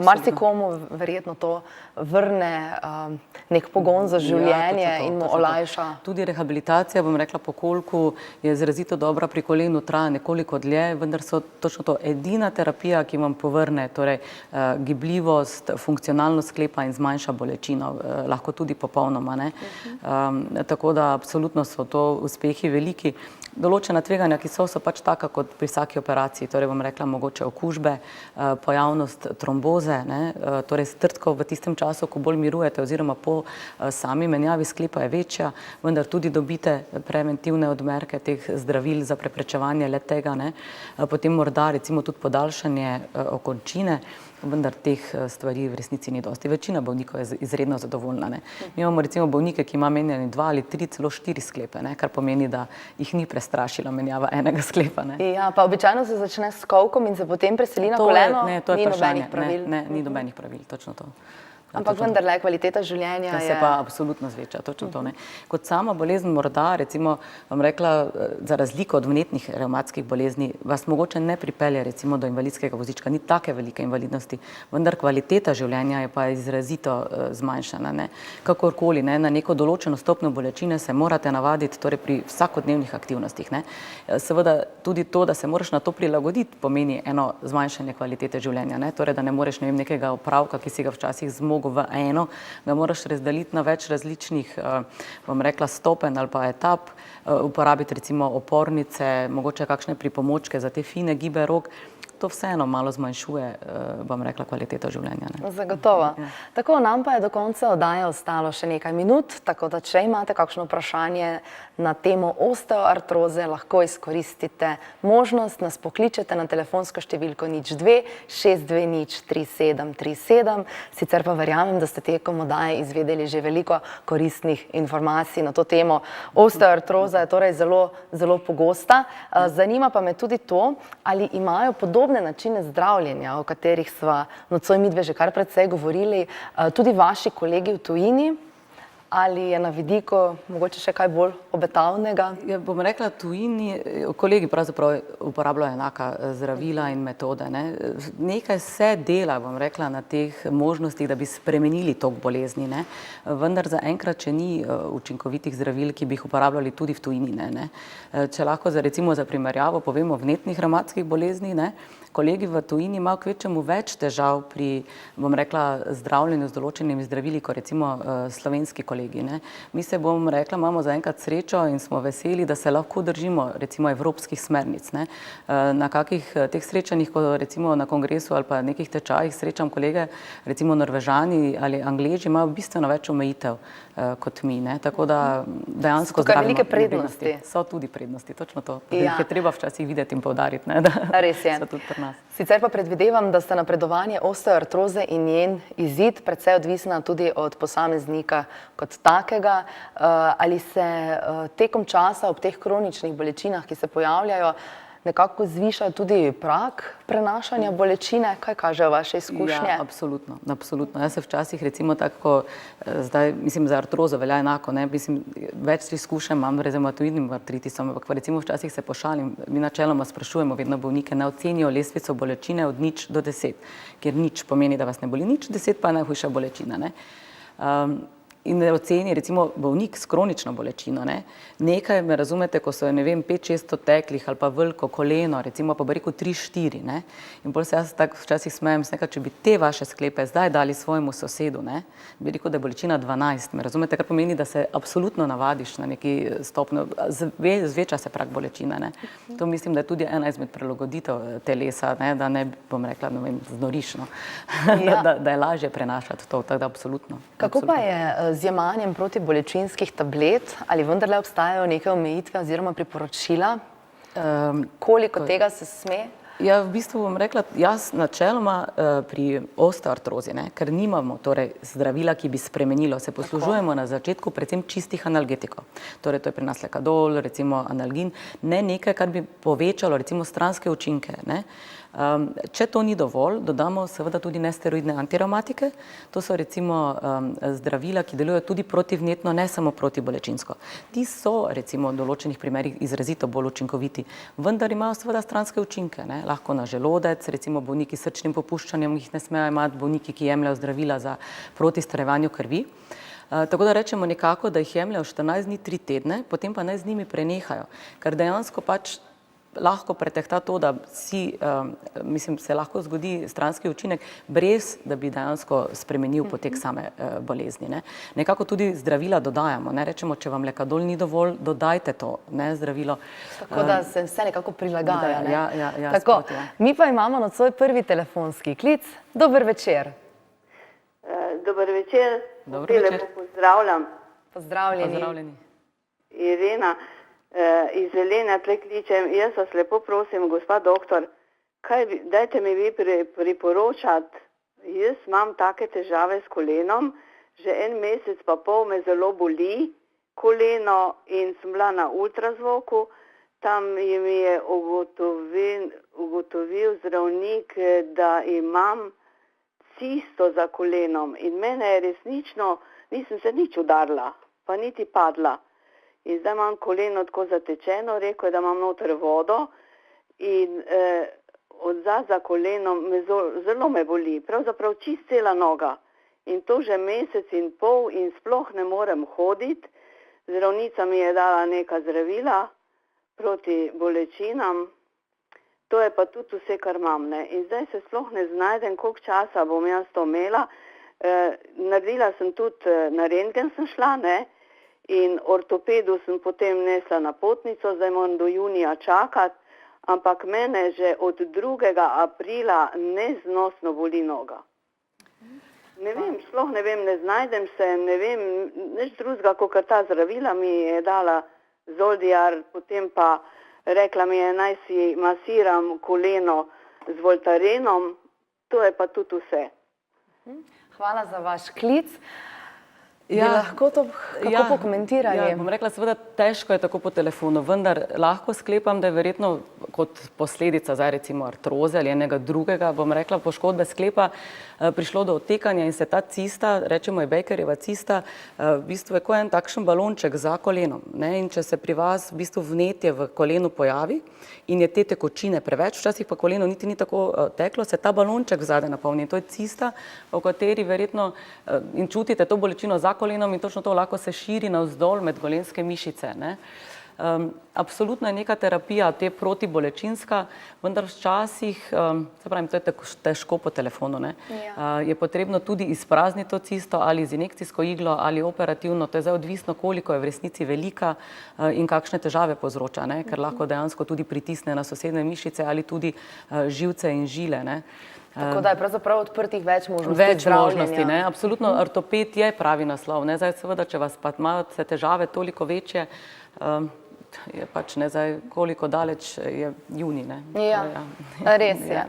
Marsikomu verjetno to vrne nek pogon za življenje in mu olajša. Tudi rehabilitacija, bom rekla, po kolku je izrazito dobra, pri kolenu traja nekoliko dlje, vendar so točno to edina terapija, ki vam povrne torej gibljivost, funkcionalnost sklepa in zmanjša bolečino, lahko tudi popolnoma. Ne. Tako da absolutno so to uspehi veliki. Določena tveganja, ki so pač taka kot pri vsaki operaciji, torej bom rekla mogoče okužbe, pojavnost tromboze, ne, torej strdkov v tistem času, ko bolj mirujete oziroma po sami menjavi sklepa je večja, vendar tudi dobite preventivne odmerke teh zdravil za preprečevanje le tega, ne. Potem morda recimo tudi podaljšanje okončine, vendar teh stvari v resnici ni dosti. Večina bolnikov je izredno zadovoljna. Ne. Mi imamo recimo bolnike, ki ima menjeni 2 ali 3, celo 4 sklepe, ne, kar pomeni, da jih ni prestrašila menjava enega sklepa. Ne. Ja, pa običajno se začne s kolkom in se potem preseli na koleno, ni nobenih pravil. Ne, ni nobenih pravil, točno to. Ampak vendarle kvaliteta življenja je... Se pa absolutno zveča, točno to. Ne. Kot sama bolezen morda, recimo, vam rekla, za razliko od vnetnih revmatskih bolezni, vas mogoče ne pripelje recimo do invalidskega vozička, ni take velike invalidnosti, vendar kvaliteta življenja je pa izrazito zmanjšana. Ne. Kakorkoli, ne, na neko določeno stopnjo bolečine se morate navaditi, torej pri vsakodnevnih aktivnostih. Ne. Seveda tudi to, da se moraš na to prilagoditi, pomeni eno zmanjšanje kvalitete življenja. Ne. Torej, da ne moreš nekega opravka, ki si ga včasih zmogel v eno, ga moraš razdeliti na več različnih, bom rekla, stopenj ali pa etap, uporabiti recimo opornice, mogoče kakšne pripomočke za te fine gibe rok. To vseeno malo zmanjšuje, bom rekla, kvaliteto življenja. Ne. Zagotovo. Ja. Tako, nam pa je do konca oddaje ostalo še nekaj minut, tako da če imate kakšno vprašanje na temo osteoartroze, lahko izkoristite možnost, nas pokličete na telefonsko številko 02 620 3737. Sicer pa verjamem, da ste tekom oddaje izvedeli že veliko koristnih informacij na to temo. Osteoartroza je torej zelo, zelo pogosta. Zanima pa me tudi to, ali imajo podobne načine zdravljenja, o katerih sva nocoj midve že kar precej govorili, tudi vaši kolegi v tujini, ali je na vidiku mogoče še kaj bolj obetavnega? Ja, bom rekla, tujini, kolegi pravzaprav uporabljajo enaka zdravila in metode. Ne. Nekaj se dela, bom rekla, na teh možnostih, da bi spremenili tok bolezni, ne. Vendar zaenkrat, če ni učinkovitih zdravil, ki bi jih uporabljali tudi v tujini. Ne. Če lahko recimo za primerjavo povemo vnetnih revmatskih bolezni, ne. Kolegi v tujini imajo kvečemu več težav pri, bom rekla, zdravljenju z določenimi zdravili, kot recimo slovenski kolegi. Ne. Mi se, bom rekla, imamo zaenkrat srečo in smo veseli, da se lahko držimo recimo evropskih smernic. Ne. Na kakih teh srečanjih, ko recimo na kongresu ali pa nekih tečajih srečam kolege, recimo Norvežani ali Angleži, imajo bistveno več omejitev kot mi. Ne. Tako da dejansko zdravimo prednosti. So tudi prednosti, točno to. Ja. Je treba včasih videti in poudariti, ne, da res je. So tudi pri nas. Sicer pa predvidevam, da sta napredovanje osteoartroze in njen izid precej odvisna tudi od posameznika kot takega. Ali se tekom časa ob teh kroničnih bolečinah, ki se pojavljajo, nekako zviša tudi prag prenašanja bolečine? Kaj kažejo vaše izkušnje? Ja, absolutno, absolutno. Jaz se včasih recimo tako, zdaj mislim za artrozo velja enako, ne, mislim, več izkušenj imam rezumatoidnim artritisom, ampak recimo včasih se pošalim, mi načeloma sprašujemo vedno bolnike, ne ocenijo lestvico bolečine od 0 do 10, kjer 0 pomeni, da vas ne boli nič, 10 pa je najhujša bolečina. Ne. in ne oceni recimo bolnik s kronično bolečino, ne, nekaj, me razumete, ko so, ne vem, 5-6 oteklih ali pa veliko koleno, recimo pa bi rekel 3-4, ne, in bolj se jaz tako včasih smejem, če bi te vaše sklepe zdaj dali svojemu sosedu, ne, bi rekel, da je bolečina 12, me razumete, kar pomeni, da se absolutno navadiš na neki stopnjo, zveča se prag bolečine, ne. To mislim, da je tudi ena izmed prilagoditev telesa, ne, da ne bom rekla, ne vem, znoriš, no, da je lažje prenašati to, tako da absolutno. Kako pa je z jemanjem protibolečinskih tablet, ali vendarle obstajajo neke omejitve oziroma priporočila? Koliko tega se sme? Ja, v bistvu bom rekla, jaz načeloma pri osteoartrozi, ne, ker nimamo torej zdravila, ki bi spremenilo, se poslužujemo na začetku predvsem čistih analgetikov. Torej, to je pri nas lekadol, recimo analgin, ne nekaj, kar bi povečalo recimo stranske učinke, ne. Če to ni dovolj, dodamo seveda tudi nesteroidne antirevmatike, to so recimo zdravila, ki delujejo tudi protivnetno, ne samo protibolečinsko. Ti so recimo v določenih primerih izrazito bolj učinkoviti, vendar imajo seveda stranske učinke, ne, lahko na želodec, recimo bolniki s srčnim popuščanjem jih ne smejo imati, bolniki, ki jemljajo zdravila za proti starevanju krvi. Tako da rečemo nekako, da jih jemljajo 14 dni, 3 tedne, potem pa naj z njimi prenehajo, ker dejansko pač lahko pretehta to, da se lahko zgodi stranski učinek, brez da bi dejansko spremenil potek same bolezni, ne. Nekako tudi zdravila dodajamo, ne, rečemo, če vam lekadol ni dovolj, dodajte to, ne, zdravilo. Tako da se vse nekako prilagaja, ne? Ja. Tako, mi pa imamo nocoj prvi telefonski klic. Dober večer. Dober večer. Lepo pozdravljam. Pozdravljeni. Irena. Iz Zelene tle kličem, jaz vas lepo prosim, gospa doktor, dajte mi vi priporočati, jaz imam take težave s kolenom, že 1 mesec pa pol me zelo boli koleno in sem bila na ultrazvoku, tam mi je ugotovil zdravnik, da imam cisto za kolenom in mene je resnično, nisem se nič udarila, pa niti padla. In zdaj imam koleno tako zatečeno, rekel je, da imam noter vodo in odzad za kolenom zelo me boli, pravzaprav čist cela noga. In to že mesec in pol in sploh ne morem hoditi. Zdravnica mi je dala neka zdravila proti bolečinam, to je pa tudi vse, kar imam, ne. In zdaj se sploh ne znajdem, koliko časa bom jaz to imela. Naredila sem tudi, na rentgen sem šla, ne. In ortopedu sem potem nesla napotnico, zdaj moram do junija čakati, ampak mene že od 2. aprila neznosno boli noga. Ne vem, sploh ne vem, ne znajdem se, ne vem, nič drugega, kot ta zdravila mi je dala Zoldiar, potem pa rekla mi je, naj si masiram koleno z Voltarenom, to je pa tudi vse. Hvala za vaš klic. Bi lahko to kako pokomentirali? Ja, bom rekla, seveda težko je tako po telefonu, vendar lahko sklepam, da je verjetno kot posledica zdaj recimo artroze ali enega drugega, bom rekla, poškodbe sklepa, prišlo do odtekanja in se ta cista, rečemo je Bakerjeva cista, v bistvu je kot en takšen balonček za kolenom, ne, in če se pri vas v bistvu vnetje v kolenu pojavi in je te tekočine preveč, včasih pa koleno niti ni tako teklo, se ta balonček vzade napolni. To je cista, v kateri verjetno in čutite to bolečino za kolenom in točno to lahko se širi navzdol med golenske mišice, ne. Absolutno je neka terapija, te protibolečinska, vendar včasih, se pravim, to je težko po telefonu, ne, je potrebno tudi izprazniti to cisto ali z injekcijsko iglo ali operativno, to je zdaj odvisno, koliko je v resnici velika in kakšne težave povzroča, ne, ker lahko dejansko tudi pritisne na sosednje mišice ali tudi živce in žile, ne. Tako da je pravzaprav odprtih več možnosti zdravljenja. Več zdravljenja. možnosti, ne, absolutno, ortoped je pravi naslov, ne, zdaj seveda, če vas pa imajo se težave toliko večje, je pač ne zdaj, koliko daleč je junij, ne. Ja, res je.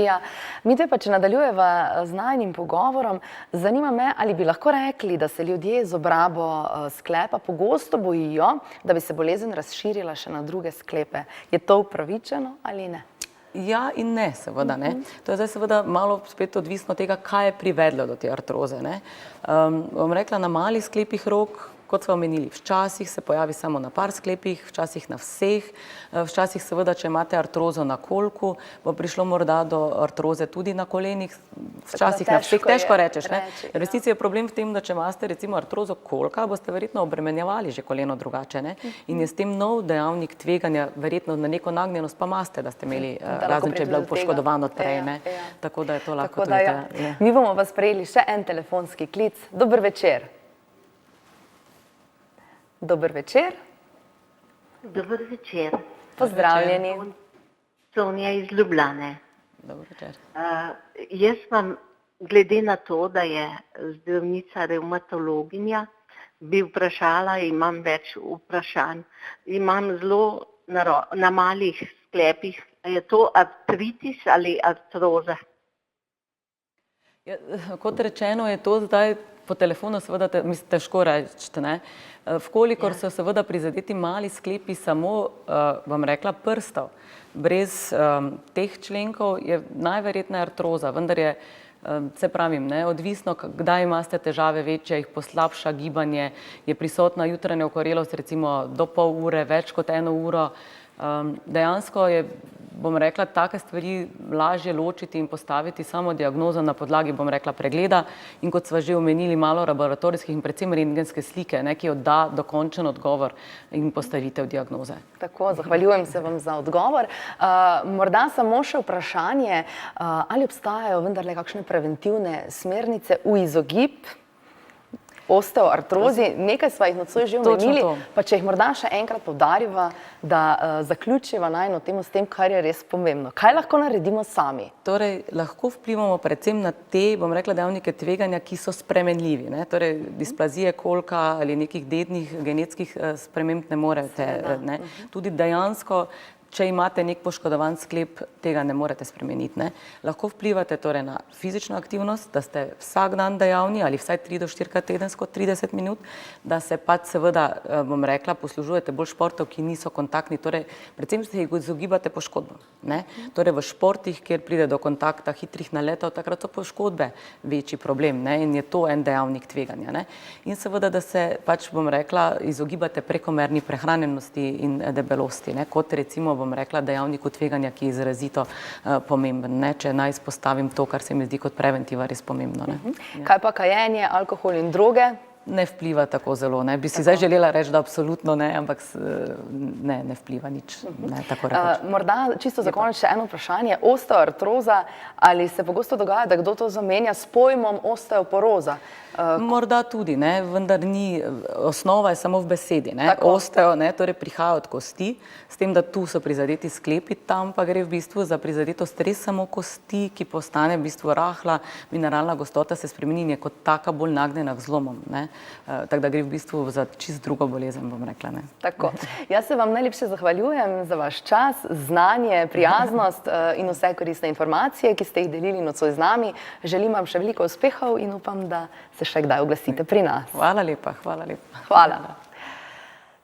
Ja. Mi te pa, če nadaljujeva z najinim pogovorom, zanima me, ali bi lahko rekli, da se ljudje z obrabo sklepa pogosto bojijo, da bi se bolezen razširila še na druge sklepe. Je to upravičeno ali ne? Ja in ne, seveda, ne. To je zdaj seveda malo spet odvisno od tega, kaj je privedlo do te artroze, ne. Bom rekla, na malih sklepih rok, kot smo omenili, včasih se pojavi samo na par sklepih, včasih na vseh, včasih seveda, če imate artrozo na kolku, bo prišlo morda do artroze tudi na kolenih, včasih na vseh, težko rečeš, ne? V resnici je problem v tem, da če imate recimo artrozo kolka, boste verjetno obremenjevali že koleno drugače, ne? In je s tem nov dejavnik tveganja, verjetno na neko nagnjenost pa imate, da ste imeli, razen če je bilo poškodovano prej, ne? Tako da je to lahko tudi. Mi bomo vas prejeli še en telefonski klic. Dober večer. Dober večer. Dober večer. Pozdravljeni. Sonja iz Ljubljane. Dober večer. Jaz vam, glede na to, da je zdravnica revmatologinja, bi vprašala, imam več vprašanj. Imam zelo na malih sklepih, je to artritis ali artroza? Ja, kot rečeno, je to zdaj po telefonu seveda težko reči, ne? Vkolikor so seveda prizadeti mali sklepi samo, bom rekla, prstov, brez teh členkov je najverjetneje artroza, vendar je, se pravim, ne, odvisno, kdaj imate težave večje, jih poslabša gibanje, je prisotna jutranja okorelost recimo do pol ure, več kot 1 uro. Dejansko je, bom rekla, take stvari lažje ločiti in postaviti samo diagnozo na podlagi, bom rekla, pregleda in kot sva že omenili, malo laboratorijskih in predvsem rentgenske slike, ne, ki odda dokončen odgovor in postavitev diagnoze. Tako, zahvaljujem se vam za odgovor. Morda samo še vprašanje, ali obstajajo vendarle kakšne preventivne smernice v izogib osteoartrozi? Nekaj sva jih nocoj že omenili, pa če jih morda še enkrat poudarjiva, da zaključiva najino temo s tem, kar je res pomembno. Kaj lahko naredimo sami? Torej, lahko vplivamo predvsem na te, bom rekla, dejavnike tveganja, ki so spremenljivi, ne? Torej, displazije kolka ali nekih dednih genetskih sprememb ne morete, ne? Tudi dejansko, če imate nek poškodovan sklep, tega ne morete spremeniti, ne? Lahko vplivate torej na fizično aktivnost, da ste vsak dan dejavni ali vsaj 3 do 4 tedensko 30 minut, da se pač seveda, bom rekla, poslužujete bolj športov, ki niso kontaktni, torej predvsem se jih izogibate poškodbam, ne? Torej v športih, kjer pride do kontakta hitrih naletov, takrat so poškodbe večji problem, ne? In je to en dejavnik tveganja, ne? In seveda, da se pač, bom rekla, izogibate prekomerni prehranjenosti in debelosti, ne? Kot recimo, bom rekla, dejavniku tveganja, ki je izrazito pomemben, ne? Če naj izpostavim to, kar se mi zdi kot preventiva res pomembno, ne? Kaj pa kajenje, alkohol in droge? Ne vpliva tako zelo, ne? Bi si zdaj želela reči, da absolutno ne, ampak ne vpliva nič, ne, tako rekoč. Morda čisto za konec še eno vprašanje. Osteoartroza, ali se pogosto dogaja, da kdo to zamenja s pojmom osteoporoza? Morda tudi, ne, vendar ni, osnova je samo v besedi, ne, osteo, ne, torej prihaja od kosti, s tem, da tu so prizadeti sklepi, tam pa gre v bistvu za prizadetost res samo kosti, ki postane v bistvu rahla, mineralna gostota se spremeni in je kot taka bolj nagnjena k zlomom, ne, tako da gre v bistvu za čist drugo bolezen, bom rekla, ne. Tako. Jaz se vam najlepše zahvaljujem za vaš čas, znanje, prijaznost in vse koristne informacije, ki ste jih delili nocoj z nami. Želim vam še veliko uspehov in upam, da se še kdaj oglasite pri nas. Hvala lepa, hvala lepa. Hvala.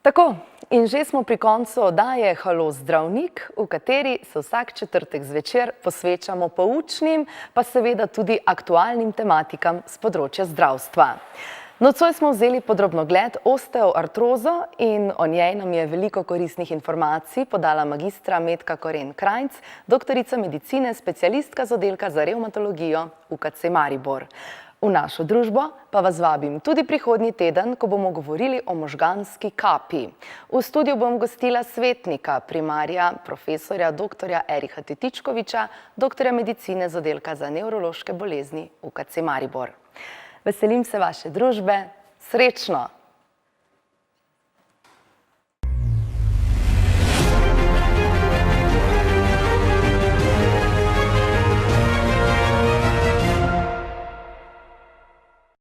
Tako, in že smo pri koncu oddaje Halo zdravnik, v kateri se vsak četrtek zvečer posvečamo poučnim, pa seveda tudi aktualnim tematikam z področja zdravstva. Nocoj smo vzeli podrobnogled osteoartrozo in o njej nam je veliko koristnih informacij podala magistra Metka Koren Krajnc, doktorica medicine, specialistka z oddelka za revmatologijo UKC Maribor. V našo družbo pa vas vabim tudi prihodnji teden, ko bomo govorili o možganski kapi. V studiu bom gostila svetnika, primarja, profesorja, doktorja Eriha Tetičkoviča, doktorja medicine z oddelka za nevrološke bolezni UKC Maribor. Veselim se vaše družbe, srečno!